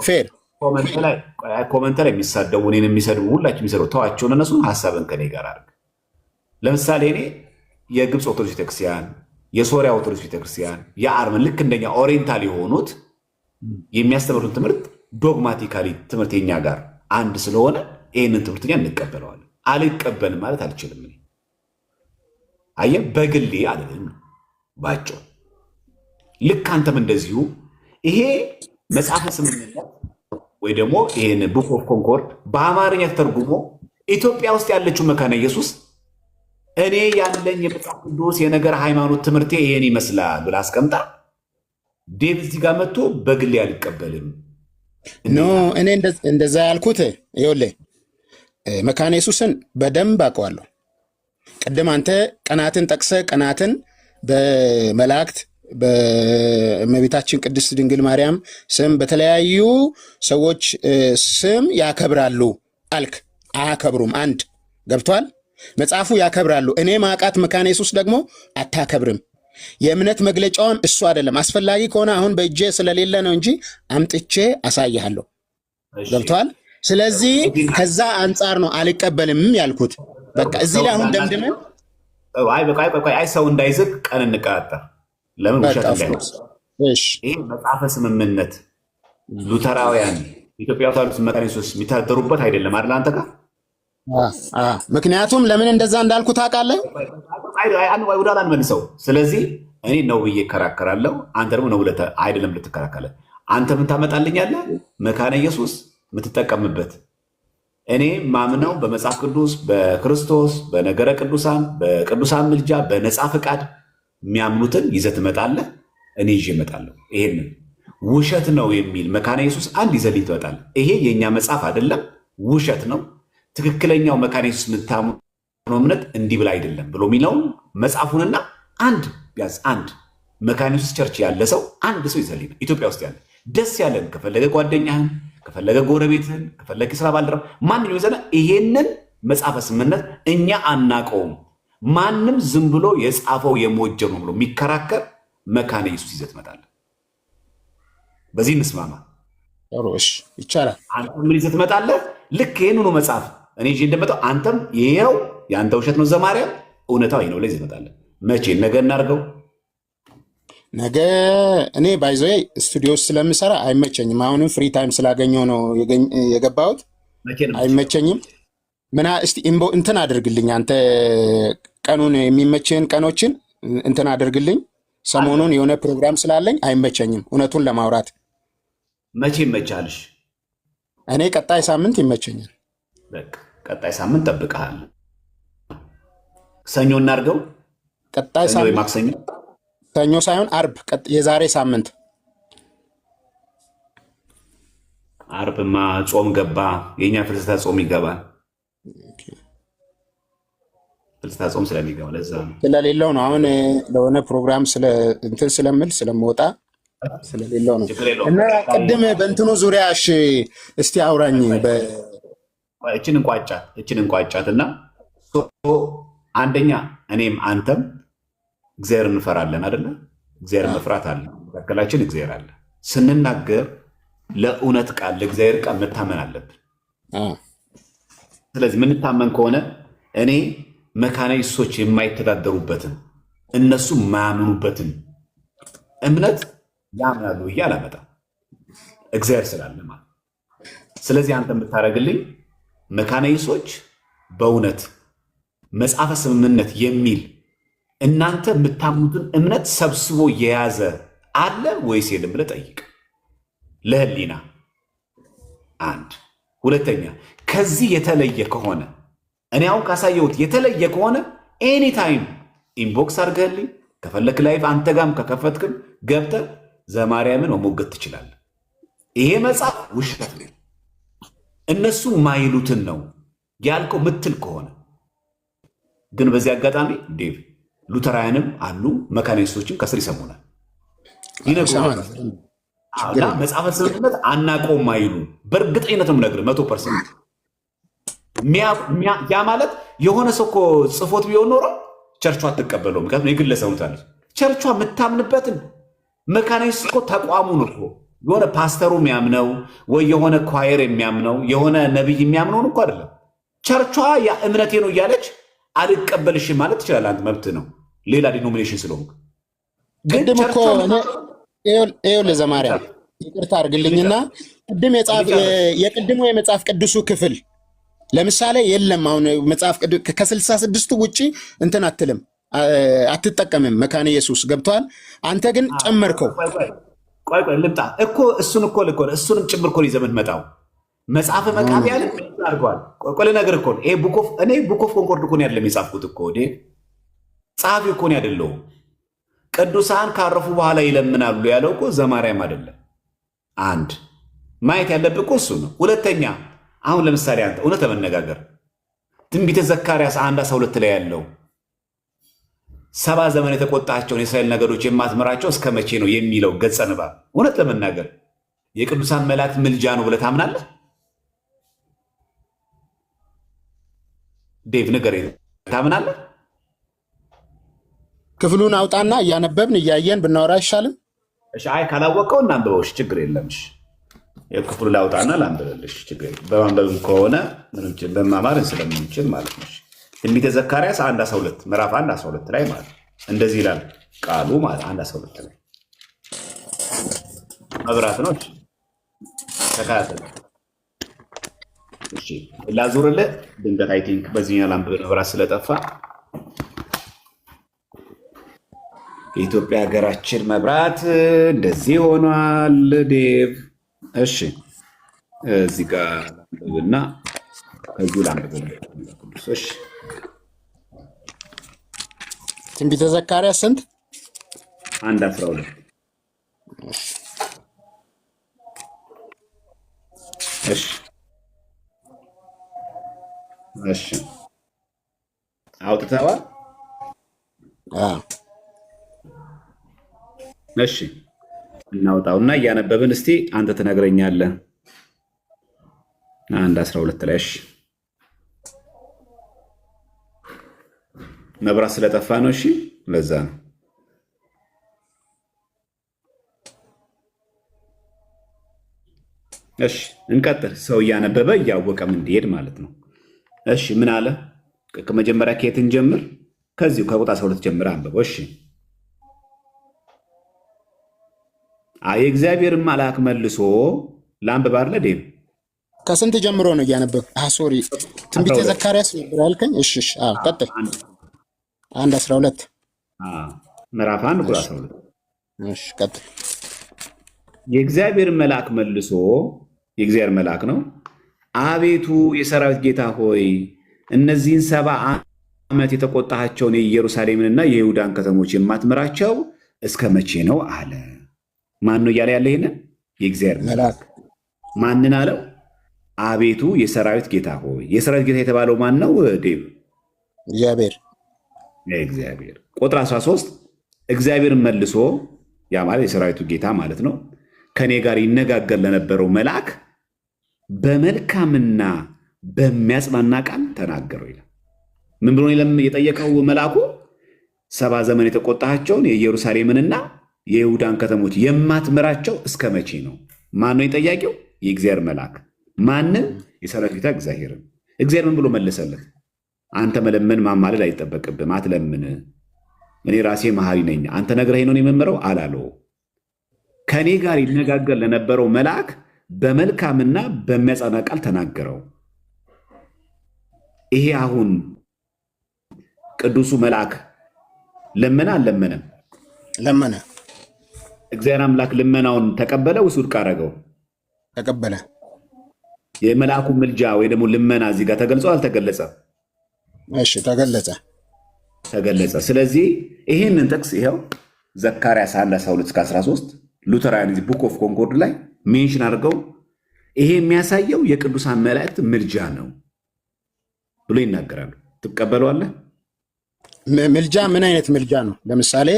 ፌር ኮመንት ላይ የሚሳደቡ እኔን የሚሰድቡ ሁላችሁ የሚሰሩ ተዋቸውን። እነሱን ሀሳብን ከኔ ጋር አድርግ። ለምሳሌ እኔ የግብፅ ኦርቶዶክስ ቤተክርስቲያን፣ የሶሪያ ኦርቶዶክስ ቤተክርስቲያን፣ የአርመን ልክ እንደኛ ኦሪየንታል የሆኑት የሚያስተምሩን ትምህርት ዶግማቲካሊ ትምህርት የኛ ጋር አንድ ስለሆነ ይህንን ትምህርትኛ እንቀበለዋለን። አልቀበልም ማለት አልችልም። አየህ፣ በግሌ አልልም ባቸው። ልክ አንተም እንደዚሁ ይሄ መጽሐፈ ስምምነት ወይ ደግሞ ይህን ቡክ ኦፍ ኮንኮርድ በአማርኛ ተተርጉሞ ኢትዮጵያ ውስጥ ያለችው መካነ ኢየሱስ እኔ ያለኝ የመጽሐፍ ቅዱስ የነገር ሃይማኖት ትምህርቴ ይሄን ይመስላል ብላ አስቀምጣ ዴቭ እዚህ ጋር መጥቶ በግሌ አልቀበልም ኖ እኔ እንደዛ ያልኩት ይኸውልህ መካነ ኢየሱስን በደንብ አውቀዋለሁ። ቅድም አንተ ቀናትን ጠቅሰህ ቀናትን በመላእክት በእመቤታችን ቅድስት ድንግል ማርያም ስም በተለያዩ ሰዎች ስም ያከብራሉ አልክ። አያከብሩም። አንድ ገብቷል። መጽሐፉ ያከብራሉ። እኔ ማቃት መካነ ኢየሱስ ደግሞ አታከብርም። የእምነት መግለጫውም እሱ አይደለም። አስፈላጊ ከሆነ አሁን በእጄ ስለሌለ ነው እንጂ አምጥቼ አሳይሃለሁ። ገብቷል። ስለዚህ ከዛ አንጻር ነው አልቀበልም ያልኩት። በቃ እዚህ ላይ አሁን ደምድመን አይ ሰው እንዳይዝግ ቀን እንቀጣጠር። ለምን ውሸት እንዳይሆን። ይሄ መጽሐፈ ስምምነት ሉተራውያን ኢትዮጵያ ኦርቶዶክስ መካነ ኢየሱስ የሚታደሩበት አይደለም አይደል? አንተ ጋር ምክንያቱም ለምን እንደዛ እንዳልኩ ታውቃለህ? ወደ ኋላ እንመልሰው። ስለዚህ እኔ ነው ብዬ እከራከራለሁ፣ አንተ ደግሞ ነው ብለህ አይደለም ልትከራከራለህ። አንተ ምን ታመጣልኛለህ? መካነ ኢየሱስ የምትጠቀምበት እኔ ማምነው በመጽሐፍ ቅዱስ፣ በክርስቶስ፣ በነገረ ቅዱሳን፣ በቅዱሳን ምልጃ፣ በነፃ ፈቃድ የሚያምኑትን ይዘህ ትመጣለህ፣ እኔ ይዤ እመጣለሁ። ይሄንን ውሸት ነው የሚል መካነ ኢየሱስ አንድ ይዘህልኝ ትመጣለህ። ይሄ የእኛ መጽሐፍ አይደለም፣ ውሸት ነው። ትክክለኛው መካነ ኢየሱስ የምታምነው እምነት እንዲህ ብላ አይደለም ብሎ የሚለውን መጽሐፉንና አንድ ቢያንስ አንድ መካነ ኢየሱስ ቸርች ያለ ሰው አንድ ሰው ይዘህልኝ ኢትዮጵያ ውስጥ ያለ ደስ ያለን ከፈለገ ጓደኛህን ከፈለገ ጎረቤትህን ከፈለገ ስራ ባልደረባ ማንኛውም ይዘና ይሄንን መጽሐፈ ስምምነት እኛ አናቀውም ማንም ዝም ብሎ የጻፈው የሞጀው ነው ብሎ የሚከራከር መካነ ኢየሱስ ይዘህ ትመጣለህ። በዚህ እንስማማ። ሮሽ ይቻላል። አንተ ምን ይዘህ ትመጣለህ? ልክ ይሄንኑ መጽሐፍ እኔ ይዤ እንደመጣው አንተም ይሄው የአንተ ውሸት ነው ዘማርያም እውነታው ይሄ ነው ላይ ትመጣለህ። መቼ? ነገ እናድርገው። ነገ እኔ ባይዞ ስቱዲዮ ስለምሰራ አይመቸኝም። አሁንም ፍሪ ታይም ስላገኘው ነው የገባሁት። አይመቸኝም። ምና እስቲ እንትን አድርግልኝ አንተ ቀኑን የሚመችህን ቀኖችን እንትን አድርግልኝ። ሰሞኑን የሆነ ፕሮግራም ስላለኝ አይመቸኝም እውነቱን ለማውራት። መቼ ይመቻልሽ? እኔ ቀጣይ ሳምንት ይመቸኛል። በቃ ቀጣይ ሳምንት ጠብቀሃል። ሰኞ እናድርገው። ቀጣይ ሳምንት ማክሰኞ፣ ሰኞ ሳይሆን አርብ፣ የዛሬ ሳምንት አርብማ ጾም ገባ። የኛ ፍልሰታ ጾም ይገባል። ፍልሰታ ጾም ስለሚገባ ለዛ ነው ስለሌለው ነው። አሁን ለሆነ ፕሮግራም እንትን ስለምል ስለምወጣ ስለሌለው ነው። እና ቅድም በእንትኑ ዙሪያ እስቲ አውራኝ። እችን እንቋጫት እና አንደኛ እኔም አንተም እግዚአብሔር እንፈራለን አይደለ? እግዚአብሔር መፍራት አለ፣ መካከላችን እግዚአብሔር አለ። ስንናገር ለእውነት ቃል ለእግዚአብሔር ቃል መታመን አለብን። ስለዚህ የምንታመን ከሆነ እኔ መካነ ኢየሱሶች የማይተዳደሩበትን እነሱ የማያምኑበትን እምነት ያምናሉ ብዬ አላመጣም፣ እግዚአብሔር ስላለ ማለት። ስለዚህ አንተ የምታደርግልኝ መካነ ኢየሱሶች በእውነት መጽሐፈ ስምምነት የሚል እናንተ የምታምኑትን እምነት ሰብስቦ የያዘ አለ ወይስ የለም ብለህ ጠይቅ። ለህሊና አንድ ሁለተኛ ከዚህ የተለየ ከሆነ እኔ አሁን ካሳየሁት የተለየ ከሆነ ኤኒታይም ኢንቦክስ አድርገህልኝ ከፈለክ ላይፍ አንተ ጋም ከከፈትክም ገብተህ ዘማርያምን መሞገት ትችላለህ። ይሄ መጽሐፍ ውሸት ነው እነሱ ማይሉትን ነው ያልከው ምትል ከሆነ ግን በዚህ አጋጣሚ ዴቭ ሉተራውያንም አሉ መካኒስቶችም ከስር ይሰሙናል ይነግሩናል። መጽሐፈ ስምምነት አናቆም ማይሉ በእርግጠኝነት ነው የምነግርህ 100%። ያ ማለት የሆነ ሰው እኮ ጽፎት ቢሆን ኖሮ ቸርቿ አትቀበለው። ምክንያቱም የግለሰብ ታለች ቸርቿ የምታምንበትን መካኒስት እኮ ተቋሙ ነው እኮ የሆነ ፓስተሩ የሚያምነው ወይ የሆነ ኳየር የሚያምነው የሆነ ነቢይ የሚያምነውን እኮ አይደለም። ቸርቿ ያ እምነቴ ነው እያለች አልቀበልሽም ማለት ትችላለህ። አንተ መብት ነው ሌላ ዲኖሚኔሽን ስለሆንክ። ቅድም እኮ ይኸውልህ ዘማርያም ይቅርታ አድርግልኝና ቅድም የቅድሙ የመጽሐፍ ቅዱሱ ክፍል ለምሳሌ የለም። አሁን መጽሐፍ ቅዱስ ከ66ቱ ውጪ እንትን አትልም አትጠቀምም። መካነ ኢየሱስ ገብቷል። አንተ ግን ጨመርከው። ቆይ ልምጣ እኮ እሱን እኮ ልኮ እሱንም ጭምር እኮ ይዘህ የምትመጣው መጽሐፈ መቃብያን አድርገዋል። ቆይ ነገር እኮ ይሄ እኔ ቡክ ኦፍ ኮንኮርድ እኮ ነው ያለም የጻፍኩት እኮ ጸሐፊ እኮ ነው አይደለሁም። ቅዱሳን ካረፉ በኋላ ይለምናሉ ያለው እኮ ዘማርያም አይደለም። አንድ ማየት ያለብህ እኮ እሱ ነው። ሁለተኛ አሁን ለምሳሌ አንተ እውነት ለመነጋገር ትንቢተ ዘካርያስ 1:12 ላይ ያለው 70 ዘመን የተቆጣቸውን የእስራኤል ነገዶች የማትምራቸው እስከ መቼ ነው የሚለው ገጸ ንባብ እውነት ለመናገር የቅዱሳን መላእክት ምልጃ ነው ብለህ ታምናለህ? ዴቭ ንገረኝ፣ ታምናለህ? ክፍሉን አውጣና እያነበብን እያየን ብናወራ አይሻልም? እሺ፣ አይ ካላወቀው እናንብበው። እሺ፣ ችግር የለም። እሺ፣ የክፍሉ ላውጣና ላንብበልሽ። ችግር የለም። በማንበብም ከሆነ ምንም በማማር ስለምንችል ማለት ነው። ትንቢተ ዘካርያስ 1:12 ምዕራፍ 1:12 ላይ ማለት እንደዚህ ይላል ቃሉ ማለት 1:12 ላይ መብራት ነው። ተካተል። እሺ፣ ላዙርልህ ድንገት አይ ቲንክ በዚህኛው ላንብብ መብራት ስለጠፋ የኢትዮጵያ ሀገራችን መብራት እንደዚህ ሆኗል። ዴቭ እሺ፣ እዚህ ጋር ላንብብና ከዚሁ ላንብብልህ። እሺ፣ ትንቢተ ዘካርያስ ስንት? 1:12 እሺ እሺ፣ አውጥተዋል። እሺ፣ እናውጣውና እያነበብን እስቲ አንተ ትነግረኛለህ። 1:12 ላይ እሺ፣ መብራት ስለጠፋ ነው። እሺ፣ ለዛ ነው። እሺ፣ እንቀጥል። ሰው እያነበበ እያወቀም እንዲሄድ ማለት ነው። እሺ፣ ምን አለ? ከመጀመሪያ ከየትን ጀምር? ከዚሁ ከቁጥር 12 ጀምር አንብበው። እሺ፣ የእግዚአብሔርን መልአክ መልሶ ለአንብብ አለ ዴም ከስንት ጀምሮ ነው እያነበብ? ሶሪ ትንቢተ ዘካርያስ ነበር ያልከኝ። እሺ፣ ቀጥል። 1:12 ምዕራፍ 1 ቁጥር 12። እሺ፣ ቀጥል። የእግዚአብሔርን መልአክ መልሶ የእግዚአብሔር መልአክ ነው። አቤቱ የሰራዊት ጌታ ሆይ እነዚህን 70 ዓመት የተቆጣቸውን የኢየሩሳሌምንና የይሁዳን ከተሞች የማትምራቸው እስከ መቼ ነው አለ። ማን ነው እያለ ያለ? ይሄንን የእግዚአብሔር መልአክ። ማንን አለው? አቤቱ የሰራዊት ጌታ ሆይ። የሰራዊት ጌታ የተባለው ማን ነው ዴቭ? እግዚአብሔር። ቁጥር 13 እግዚአብሔርን መልሶ፣ ያ ማለት የሰራዊቱ ጌታ ማለት ነው፣ ከኔ ጋር ይነጋገር ለነበረው መልአክ በመልካምና በሚያጽናና ቃል ተናገረው ይላል። ምን ብሎ የጠየቀው መልአኩ? 70 ዘመን የተቆጣቸውን የኢየሩሳሌምንና የይሁዳን ከተሞች የማትምራቸው እስከ መቼ ነው? ማን ነው የጠያቂው? የእግዚአብሔር መልአክ። ማንን? የሰራዊት ጌታ እግዚአብሔርን። እግዚአብሔር ምን ብሎ መለሰለት? አንተ መለመን ማማለድ አይጠበቅብም፣ አትለምን፣ እኔ ራሴ መሐሪ ነኝ፣ አንተ ነግረኸኝ ነው የምምረው አላለው። ከኔ ጋር ይነጋገር ለነበረው መልአክ በመልካምና በሚያጽናና ቃል ተናገረው። ይሄ አሁን ቅዱሱ መልአክ ለመነ አልለመነም? ለመነ። እግዚአብሔር አምላክ ልመናውን ተቀበለ ወይስ ውድቅ አደረገው? ተቀበለ። የመልአኩ ምልጃ ወይ ደግሞ ልመና እዚህ ጋር ተገልጾ አልተገለጸም? እሺ ተገለጸ። ተገለጸ። ስለዚህ ይሄንን ጥቅስ ይኸው ዘካርያስ 1:12-13 ሉተራን ቡክ ኦፍ ኮንኮርድ ላይ ሜንሽን አድርገው ይሄ የሚያሳየው የቅዱሳን መላእክት ምልጃ ነው ብሎ ይናገራሉ። ትቀበለዋለህ? ምልጃ ምን አይነት ምልጃ ነው? ለምሳሌ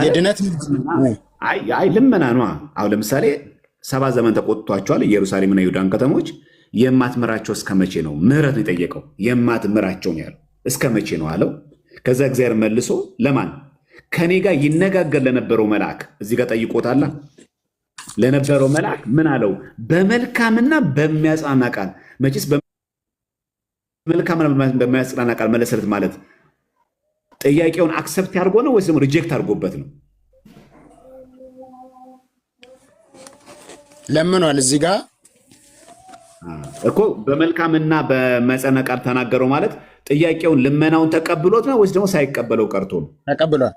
የድነት ልመና ነው። አሁን ለምሳሌ 70 ዘመን ተቆጥቷቸዋል ኢየሩሳሌምና ይሁዳን ከተሞች። የማትምራቸው እስከ መቼ ነው? ምህረት ነው የጠየቀው። የማትምራቸው ነው ያለው። እስከ መቼ ነው አለው። ከዛ እግዚአብሔር መልሶ ለማን? ከኔ ጋር ይነጋገር ለነበረው መልአክ እዚህ ጋር ጠይቆታላ። ለነበረው መልአክ ምን አለው? በመልካምና በሚያጽናና ቃል። መቼስ በመልካምና በሚያጽናና ቃል መለሰለት ማለት ጥያቄውን አክሰፕት ያድርጎ ነው ወይስ ደግሞ ሪጀክት አድርጎበት ነው? ለምኗል። እዚህ ጋር እኮ በመልካምና በሚያጽናና ቃል ተናገረው ማለት ጥያቄውን ልመናውን ተቀብሎት ነው ወይስ ደግሞ ሳይቀበለው ቀርቶ ነው? ተቀብሏል።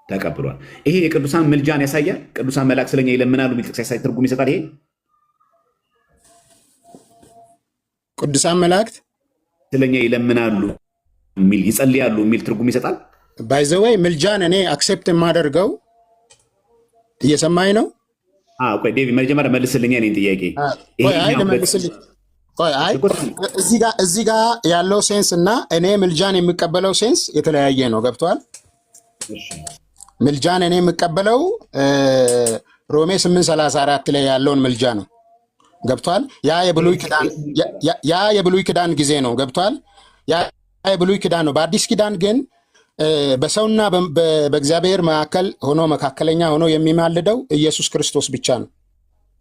ተቀብሏል። ይሄ የቅዱሳን ምልጃን ያሳያል። ቅዱሳን መላእክት ስለኛ ይለምናሉ የሚል ጥቅስ ያሳይ ትርጉም ይሰጣል። ይሄ ቅዱሳን መላእክት ስለኛ ይለምናሉ የሚል ይጸልያሉ የሚል ትርጉም ይሰጣል። ባይ ዘ ወይ ምልጃን እኔ አክሴፕት የማደርገው እየሰማኝ ነው። ቆይ ዴቪድ መጀመሪያ መልስልኝ እኔን ጥያቄ። እዚህ ጋር ያለው ሴንስ እና እኔ ምልጃን የሚቀበለው ሴንስ የተለያየ ነው። ገብቷል? ምልጃን እኔ የምቀበለው ሮሜ 8:34 ላይ ያለውን ምልጃ ነው። ገብቷል? ያ የብሉይ ኪዳን ጊዜ ነው። ገብቷል? ያ የብሉይ ኪዳን ነው። በአዲስ ኪዳን ግን በሰውና በእግዚአብሔር መካከል ሆኖ መካከለኛ ሆኖ የሚማልደው ኢየሱስ ክርስቶስ ብቻ ነው።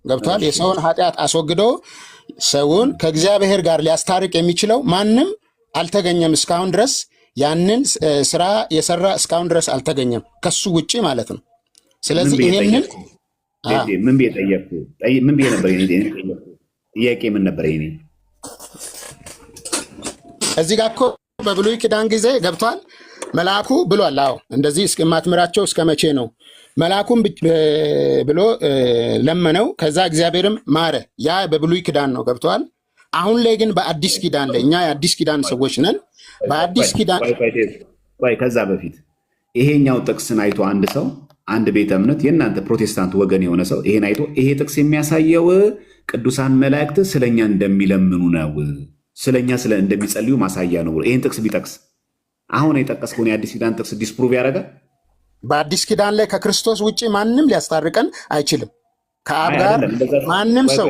ገብቷል? የሰውን ኃጢአት አስወግዶ ሰውን ከእግዚአብሔር ጋር ሊያስታርቅ የሚችለው ማንም አልተገኘም እስካሁን ድረስ። ያንን ስራ የሰራ እስካሁን ድረስ አልተገኘም ከሱ ውጪ ማለት ነው። ስለዚህ ይሄንን ምን ብዬ ጠየቅኩ? ምን ብዬ ነበር? ጥያቄ ምን ነበር? እዚህ ጋር እኮ በብሉይ ኪዳን ጊዜ ገብቷል መልአኩ ብሏል። አዎ እንደዚህ እስከማትምራቸው እስከ መቼ ነው? መልአኩም ብሎ ለመነው። ከዛ እግዚአብሔርም ማረ። ያ በብሉይ ኪዳን ነው። ገብቷል? አሁን ላይ ግን በአዲስ ኪዳን ላይ እኛ የአዲስ ኪዳን ሰዎች ነን። በአዲስ ኪዳን ከዛ በፊት ይሄኛው ጥቅስን አይቶ አንድ ሰው አንድ ቤተ እምነት የእናንተ ፕሮቴስታንት ወገን የሆነ ሰው ይሄን አይቶ ይሄ ጥቅስ የሚያሳየው ቅዱሳን መላእክት ስለኛ እንደሚለምኑ ነው፣ ስለኛ እንደሚጸልዩ ማሳያ ነው። ይሄን ጥቅስ ቢጠቅስ አሁን የጠቀስከውን የአዲስ ኪዳን ጥቅስ ዲስፕሩቭ ያደርጋል። በአዲስ ኪዳን ላይ ከክርስቶስ ውጭ ማንም ሊያስታርቀን አይችልም ከአብ ጋር ማንም ሰው።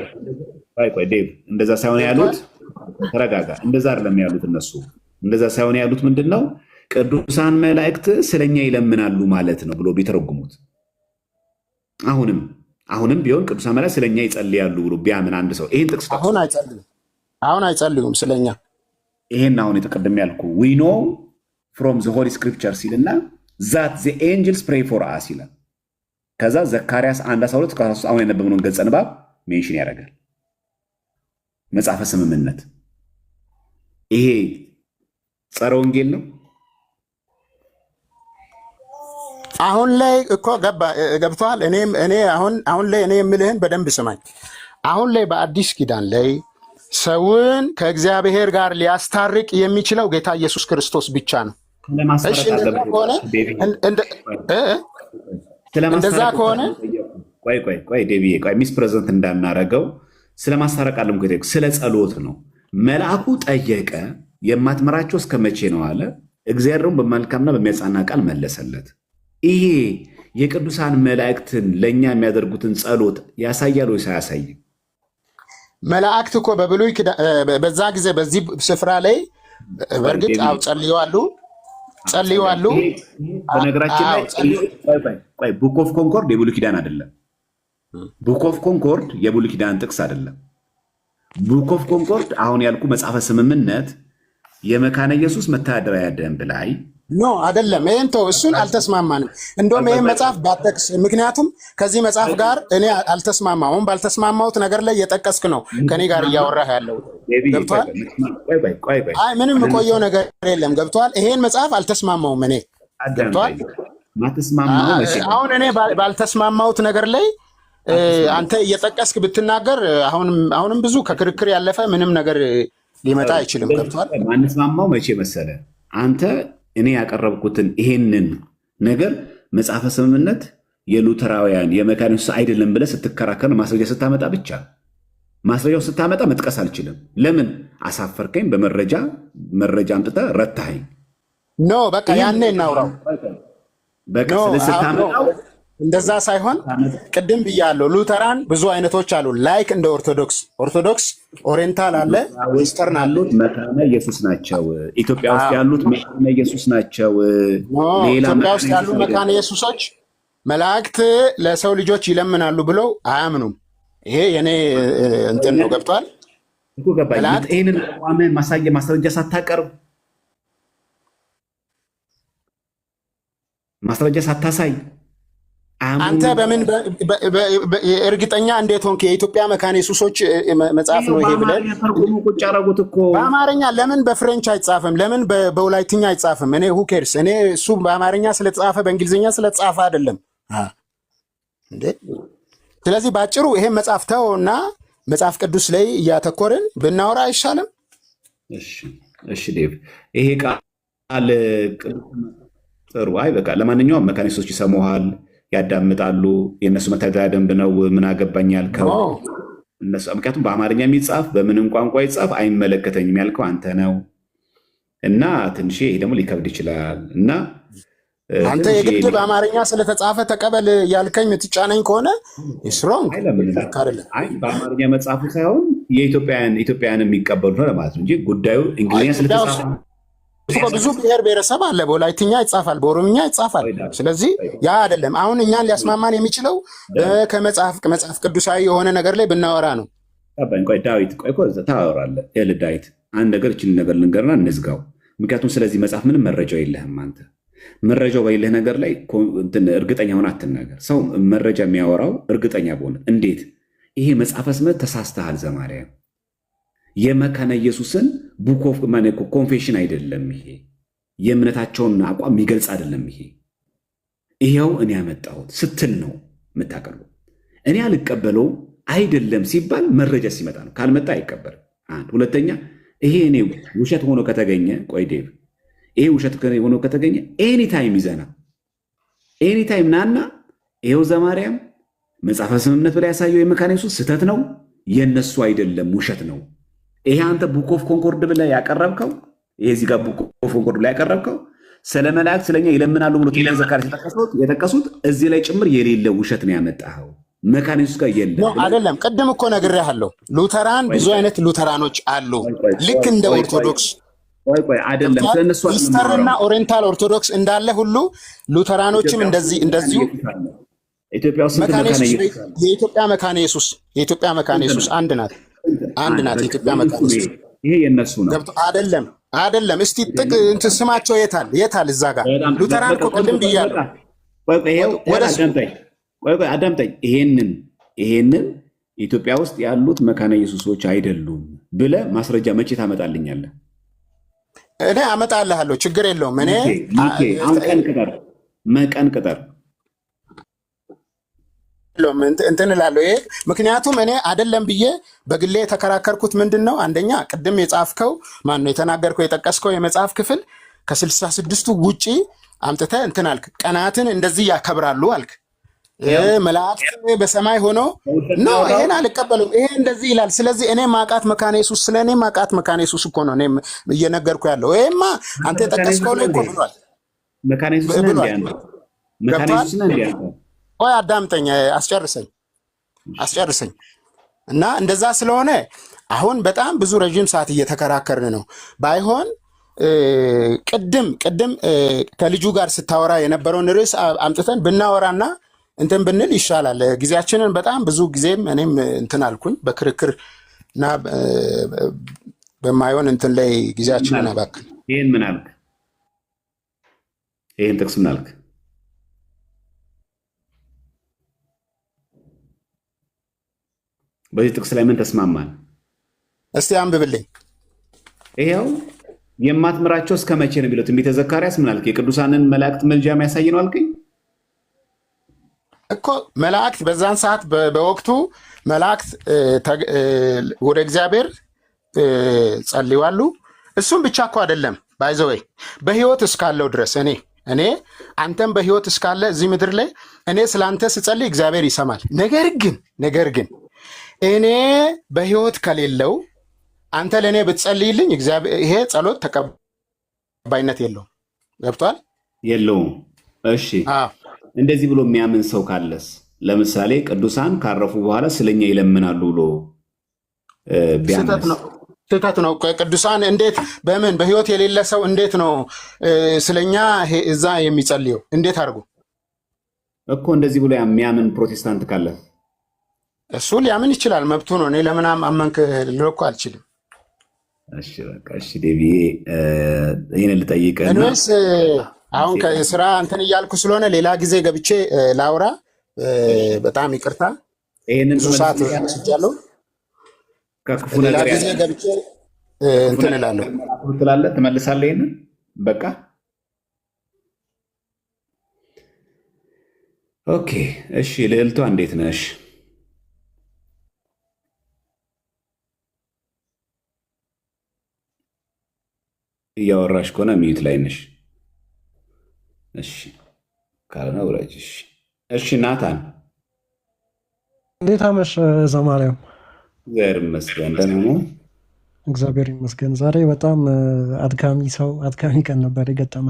ዴቭ እንደዛ ሳይሆን ያሉት፣ ተረጋጋ። እንደዛ አይደለም ያሉት እነሱ። እንደዛ ሳይሆን ያሉት ምንድን ነው? ቅዱሳን መላእክት ስለኛ ይለምናሉ ማለት ነው ብሎ ቢተረጉሙት፣ አሁንም ቢሆን ቅዱሳን መላእክት ስለኛ ይጸልያሉ ብሎ ቢያምን አንድ ሰው ይሄን ጥቅስ አሁን አይጸልዩም ስለኛ። ይሄን አሁን የተቀደም ያልኩ ዊ ኖ ፍሮም ዘ ሆሊ ስክሪፕቸር ሲልና ዛት ዘ ኤንጅልስ ፕሬይ ፎር አስ ይላል። ከዛ ዘካርያስ 1:12 አሁን የነበብነውን ገጸ ንባብ ሜንሽን ያደርጋል። መጽሐፈ ስምምነት ይሄ ጸረ ወንጌል ነው። አሁን ላይ እኮ ገብቷል። እኔ አሁን ላይ እኔ የምልህን በደንብ ስማኝ። አሁን ላይ በአዲስ ኪዳን ላይ ሰውን ከእግዚአብሔር ጋር ሊያስታርቅ የሚችለው ጌታ ኢየሱስ ክርስቶስ ብቻ ነው። እንደዛ ከሆነ ቆይ ዴቪዬ ሚስ ፕሬዘንት እንዳናረገው ስለማስታረቅ አለም ስለ ጸሎት ነው። መልአኩ ጠየቀ፣ የማትምራቸው እስከ መቼ ነው አለ። እግዚአብሔርም በመልካምና በሚያጽናና ቃል መለሰለት። ይሄ የቅዱሳን መላእክትን ለእኛ የሚያደርጉትን ጸሎት ያሳያል ወይስ አያሳይም? መላእክት እኮ በብሉይ በዛ ጊዜ በዚህ ስፍራ ላይ በእርግጥ ጸልየዋሉ። በነገራችን ላይ ቡክ ኦፍ ኮንኮርድ የብሉይ ኪዳን አይደለም። ቡክ ኦፍ ኮንኮርድ የብሉይ ኪዳን ጥቅስ አይደለም። ቡክ ኦፍ ኮንኮርድ አሁን ያልኩ መጽሐፈ ስምምነት የመካነ ኢየሱስ መተዳደሪያ ደንብ ላይ ኖ አይደለም። ይሄን ተው፣ እሱን አልተስማማንም። እንደውም ይሄን መጽሐፍ ባጠቅስ፣ ምክንያቱም ከዚህ መጽሐፍ ጋር እኔ አልተስማማሁም። ባልተስማማሁት ነገር ላይ የጠቀስክ ነው ከኔ ጋር እያወራህ ያለው። ገብቷል? አይ ምንም የቆየው ነገር የለም። ገብቷል? ይሄን መጽሐፍ አልተስማማሁም እኔ። ገብቷል? አሁን እኔ ባልተስማማሁት ነገር ላይ አንተ እየጠቀስክ ብትናገር አሁንም ብዙ ከክርክር ያለፈ ምንም ነገር ሊመጣ አይችልም። ገብቷል? ማንስማማው መቼ መሰለ አንተ እኔ ያቀረብኩትን ይሄንን ነገር መጽሐፈ ስምምነት የሉተራውያን የመካኒሱስ አይደለም ብለህ ስትከራከር ማስረጃ ስታመጣ ብቻ ማስረጃው ስታመጣ መጥቀስ አልችልም። ለምን አሳፈርከኝ? መረጃ አምጥተህ ረታኸኝ። ኖ በቃ ያኔ እናውራው። በቃ ስታመጣው እንደዛ ሳይሆን ቅድም ብያለሁ፣ ሉተራን ብዙ አይነቶች አሉ። ላይክ እንደ ኦርቶዶክስ ኦሪየንታል አለ፣ ዌስተርን አለ። መካነ ኢየሱስ ናቸው ኢትዮጵያ ውስጥ ያሉት መካነ ኢየሱስ ናቸው። ሌላ ኢትዮጵያ ውስጥ ያሉ መካነ ኢየሱሶች መላእክት ለሰው ልጆች ይለምናሉ ብለው አያምኑም። ይሄ የኔ እንትን ነው። ገብቷል? ይህንን አቋምህን ማስረጃ ሳታቀርብ ማስረጃ ሳታሳይ አንተ በምን እርግጠኛ እንዴት ሆንክ? የኢትዮጵያ መካነ ኢየሱሶች መጽሐፍ ነው ይሄ ብለህ ቁጭ አደረጉት እኮ። በአማርኛ ለምን በፍሬንች አይጻፍም? ለምን በወላይትኛ አይጻፍም? እኔ ሁኬርስ እኔ እሱ በአማርኛ ስለተጻፈ በእንግሊዝኛ ስለተጻፈ አይደለም እንዴ። ስለዚህ ባጭሩ ይሄን መጽሐፍ ተው እና መጽሐፍ ቅዱስ ላይ እያተኮርን ብናወራ አይሻልም? እሺ ዴቭ፣ ይሄ ቃል ጥሩ። አይ በቃ ለማንኛውም መካነ ኢየሱሶች ይሰሙሃል፣ ያዳምጣሉ። የእነሱ መተዳደሪያ ደንብ ነው። ምን አገባኝ ያልከው እነሱ፣ ምክንያቱም በአማርኛ የሚጻፍ በምንም ቋንቋ ይጻፍ አይመለከተኝም ያልከው አንተ ነው። እና ትንሽ ይሄ ደግሞ ሊከብድ ይችላል። እና አንተ የግድ በአማርኛ ስለተጻፈ ተቀበል ያልከኝ የምትጫነኝ ከሆነ ስሮንግ በአማርኛ መጽሐፉ ሳይሆን የኢትዮጵያን የሚቀበሉ ነው ለማለት ነው እንጂ ጉዳዩ እንግሊዝኛ ስለተጻፈ ብዙ ብሔር ብሔረሰብ አለ። በወላይትኛ ይጻፋል፣ በኦሮምኛ ይጻፋል። ስለዚህ ያ አይደለም። አሁን እኛን ሊያስማማን የሚችለው ከመጽሐፍ ቅዱሳዊ የሆነ ነገር ላይ ብናወራ ነው። ቆይ ዳዊት፣ ቆይ ታወራለህ። ዳዊት አንድ ነገር እችን ነገር ልንገርና እንዝጋው። ምክንያቱም ስለዚህ መጽሐፍ ምንም መረጃው የለህም አንተ። መረጃው በሌለህ ነገር ላይ እርግጠኛ ሆነ አትናገር። ሰው መረጃ የሚያወራው እርግጠኛ በሆነ እንዴት ይሄ መጽሐፈ ስምምነት ተሳስተሃል ዘማርያም የመካነ ኢየሱስን ቡክ ኦፍ ኮንፌሽን አይደለም። ይሄ የእምነታቸውን አቋም የሚገልጽ አይደለም። ይሄው እኔ ያመጣሁት ስትል ነው የምታቀርበው። እኔ አልቀበለው አይደለም ሲባል መረጃ ሲመጣ ነው። ካልመጣ አይቀበልም። አንድ ሁለተኛ፣ ይሄ እኔ ውሸት ሆኖ ከተገኘ ቆይ ዴቭ፣ ይሄ ውሸት ሆኖ ከተገኘ ኤኒታይም ይዘና ኤኒታይም ናና ይሄው ዘማርያም መጽሐፈ ስምምነት ብላ ያሳየው የመካነ ኢየሱስ ስህተት ነው፣ የነሱ አይደለም፣ ውሸት ነው። ይሄ አንተ ቡክ ኦፍ ኮንኮርድ ብለህ ያቀረብከው ይሄ እዚህ ጋር ቡክ ኦፍ ኮንኮርድ ብለህ ያቀረብከው ስለ መላእክት ስለኛ ይለምናሉ ብሎ ዘካርያስ የጠቀሱት እዚህ ላይ ጭምር የሌለ ውሸት ነው ያመጣኸው። መካነ ኢየሱስ ጋር የለም አይደለም። ቅድም እኮ ነግሬሃለሁ። ሉተራን ብዙ አይነት ሉተራኖች አሉ፣ ልክ እንደ ኦርቶዶክስ። ቆይ አይደለም፣ ስለነሱ ኢስተርና ኦሪየንታል ኦርቶዶክስ እንዳለ ሁሉ ሉተራኖችም እንደዚሁ ኢትዮጵያ ውስጥ የኢትዮጵያ መካነ ኢየሱስ አንድ ናት። የኢትዮጵያ መካነ ኢየሱስ ይሄ የነሱ ነው። አይደለም። እስቲ እንትን ስማቸው የታል? እዛ ጋር ሉተራን እኮ ቅድም ብያለሁ። ቆይ አዳምጠኝ። ይሄንን ኢትዮጵያ ውስጥ ያሉት መካነ ኢየሱሶች አይደሉም ብለህ ማስረጃ መቼ ታመጣልኛለህ? እኔ አመጣልሃለሁ፣ ችግር የለውም። እኔ ቀን ቅጠር እንትን እላለሁ። ይሄ ምክንያቱም እኔ አይደለም ብዬ በግሌ የተከራከርኩት ምንድን ነው፣ አንደኛ ቅድም የጻፍከው ማነው የተናገርከው የጠቀስከው የመጽሐፍ ክፍል ከ66ቱ ውጪ አምጥተህ እንትን አልክ። ቀናትን እንደዚህ ያከብራሉ አልክ። መላእክት በሰማይ ሆኖ ነው። ይሄን አልቀበሉም። ይሄ እንደዚህ ይላል። ስለዚህ እኔ ማቃት መካነ ኢየሱስ ስለ እኔ ማቃት መካነ ኢየሱስ እኮ ነው እኔ እየነገርኩ ያለው። ይሄማ አንተ የጠቀስከው ላይ እኮ ብሏል። መካነ ኢየሱስ ነው እንዴ? ቆይ አዳምጠኝ፣ አስጨርሰኝ። እና እንደዛ ስለሆነ አሁን በጣም ብዙ ረዥም ሰዓት እየተከራከርን ነው። ባይሆን ቅድም ከልጁ ጋር ስታወራ የነበረውን ርዕስ አምጥተን ብናወራና እንትን ብንል ይሻላል። ጊዜያችንን በጣም ብዙ ጊዜም እኔም እንትን አልኩኝ በክርክር እና በማይሆን እንትን ላይ ጊዜያችንን አባክን። ይህን ምን አልክ? ይህን ጥቅስ ምን አልክ? በዚህ ጥቅስ ላይ ምን ተስማማን? እስቲ አንብብልኝ። ይሄው የማትምራቸው እስከ መቼ ነው የሚለው ትንቢተ ዘካርያስ ምን አልክ? የቅዱሳንን መላእክት መልጃ የሚያሳይ ነው አልከኝ። እኮ መላእክት በዛን ሰዓት በወቅቱ መላእክት ወደ እግዚአብሔር ጸልዩዋሉ። እሱም ብቻ እኮ አይደለም ባይዘወይ በህይወት እስካለው ድረስ እኔ አንተም በህይወት እስካለ እዚህ ምድር ላይ እኔ ስለ አንተ ስጸልይ እግዚአብሔር ይሰማል። ነገር ግን እኔ በህይወት ከሌለው አንተ ለእኔ ብትጸልይልኝ ይሄ ጸሎት ተቀባይነት የለውም። ገብቷል? የለውም። እሺ እንደዚህ ብሎ የሚያምን ሰው ካለስ ለምሳሌ ቅዱሳን ካረፉ በኋላ ስለኛ ይለምናሉ ብሎ ቢያምንስ? ስህተት ነው። ቅዱሳን እንዴት በምን በህይወት የሌለ ሰው እንዴት ነው ስለኛ እዛ የሚጸልየው? እንዴት አድርጎ እኮ እንደዚህ ብሎ የሚያምን ፕሮቴስታንት ካለ እሱ ሊያምን ይችላል፣ መብቱ ነው። እኔ ለምን አመንክ ልለው እኮ አልችልም። እሺ በቃ እሺ፣ ዴቪ ይህን ልጠይቅህ እኔስ አሁን ከስራ እንትን እያልኩ ስለሆነ ሌላ ጊዜ ገብቼ ላውራ። በጣም ይቅርታ፣ ይህንን ብዙ ሰዓት ወስጃለሁ። ከክፉ ሌላ ነገር ጊዜ ገብቼ እንትን እላለሁ። ትላለህ፣ ትመልሳለህ። ይህንን በቃ ኦኬ። እሺ ልዕልቷ እንዴት ነሽ? እያወራሽ ከሆነ ሚዩት ላይ ነሽ። እሺ ካልሆነ ውረጅ። እሺ ናታን እንዴት አመሽ ዘማርያም? እግዚአብሔር ይመስገን ደህና ነው። እግዚአብሔር ይመስገን። ዛሬ በጣም አድካሚ ቀን ነበር የገጠመ።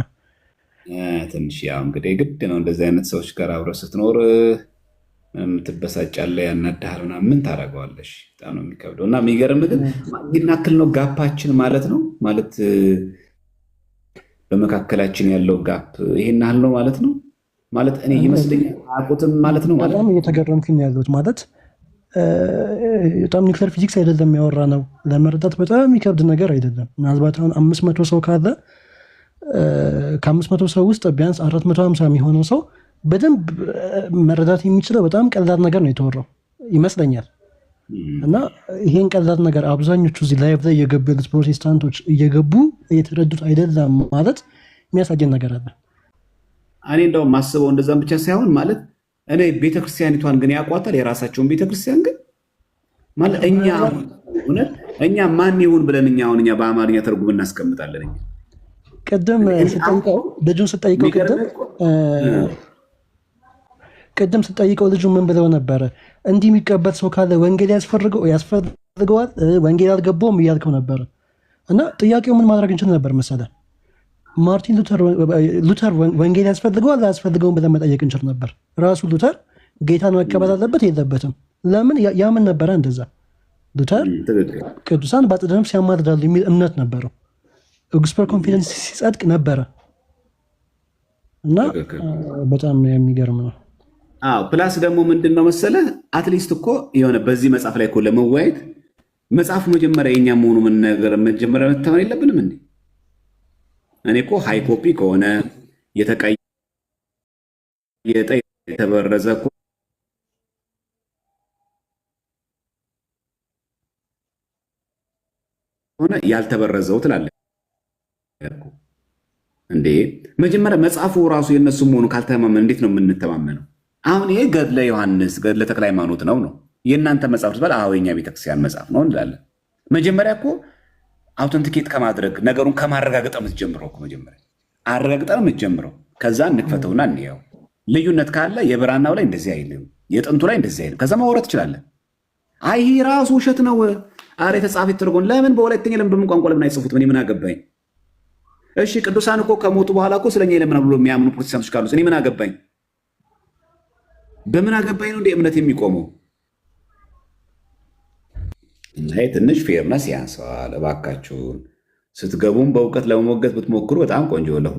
ትንሽ ያው እንግዲህ ግድ ነው እንደዚህ አይነት ሰዎች ጋር አብረህ ስትኖር የምትበሳጫለህ፣ ያናድሃል ምናምን ምን ታደርገዋለሽ? በጣም ነው የሚከብደው። እና የሚገርም ግን ይናክል ነው ጋፓችን ማለት ነው ማለት በመካከላችን ያለው ጋፕ ይሄን ያህል ነው ማለት ነው ማለት እኔ ይመስለኛል አያውቁትም ማለት ነው ማለት በጣም እየተገረምኩኝ ያሉት ማለት በጣም ኒውክሌር ፊዚክስ አይደለም ያወራ ነው ለመረዳት በጣም የሚከብድ ነገር አይደለም። ምናልባት አሁን 500 ሰው ካለ ከ500 ሰው ውስጥ ቢያንስ 450 የሚሆነው ሰው በደንብ መረዳት የሚችለው በጣም ቀላል ነገር ነው የተወራው ይመስለኛል። እና ይሄን ቀላል ነገር አብዛኞቹ እዚህ ላይቭ ላይ እየገቡ ያሉት ፕሮቴስታንቶች እየገቡ እየተረዱት አይደለም ማለት የሚያሳየን ነገር አለ። እኔ እንደውም ማስበው እንደዛም ብቻ ሳይሆን ማለት እኔ ቤተክርስቲያኒቷን ግን ያቋታል የራሳቸውን ቤተክርስቲያን ግን ማለት እኛ ማን ይሁን ብለን እኛ በአማርኛ ተርጉም እናስቀምጣለን። ቅድም ልጁን ስጠይቀው ቅድም ስጠይቀው ልጁ ምን ብለው ነበረ? እንዲህ የሚቀበል ሰው ካለ ወንጌል ያስፈልገዋል፣ ወንጌል አልገባውም እያልከው ነበረ። እና ጥያቄው ምን ማድረግ እንችል ነበር መሰለ? ማርቲን ሉተር ወንጌል ያስፈልገዋል አያስፈልገውም ብለን መጠየቅ እንችል ነበር። ራሱ ሉተር ጌታን መቀበል አለበት የለበትም? ለምን ያምን ነበረ እንደዛ። ሉተር ቅዱሳን በአጸደ ነፍስ ያማልዳሉ የሚል እምነት ነበረው። ኦግስፐር ኮንፊደንስ ሲጸድቅ ነበረ። እና በጣም የሚገርም ነው። ፕላስ ደግሞ ምንድን ነው መሰለህ አትሊስት እኮ የሆነ በዚህ መጽሐፍ ላይ እኮ ለመወያየት መጽሐፉ መጀመሪያ የኛ መሆኑ ምን ነገር መጀመሪያ መታመን የለብንም እንዴ? እኔ እኮ ሃይ ኮፒ ከሆነ የተቀየጠ የተበረዘ ሆነ ያልተበረዘው ትላለህ እንዴ? መጀመሪያ መጽሐፉ ራሱ የነሱ መሆኑ ካልተማመን እንዴት ነው የምንተማመነው? አሁን ይሄ ገድለ ዮሐንስ ገድለ ተክለ ሃይማኖት ነው የእናንተ መጽሐፍ ትባል። አዎ የኛ ቤተክርስቲያን መጽሐፍ ነው እንላለን። መጀመሪያ እኮ አውተንቲኬት ከማድረግ ነገሩን ከማረጋገጥ የምትጀምረው እኮ መጀመሪያ አረጋግጠን የምትጀምረው ከዛ እንክፈተውና እንየው። ልዩነት ካለ የብራናው ላይ እንደዚህ አይልም፣ የጥንቱ ላይ እንደዚህ አይልም። ከዛ ማውራት ትችላለን። አይ ይሄ ራሱ ውሸት ነው፣ አረ የተጻፈ ተርጎን ለምን በሁለተኛ ለምን በምን ቋንቋ ለምን አይጽፉት? ምን አገባኝ? እሺ ቅዱሳን እኮ ከሞቱ በኋላ እኮ ስለኛ ይለምናሉ ብሎ የሚያምኑ ፕሮቴስታንቶች ካሉ እኔ ምን አገባኝ? በምን አገባኝ ነው እንደ እምነት የሚቆመው? እና ትንሽ ፌርነስ ያንሰዋል። እባካችሁን ስትገቡም በእውቀት ለመሞገት ብትሞክሩ በጣም ቆንጆ ለሁ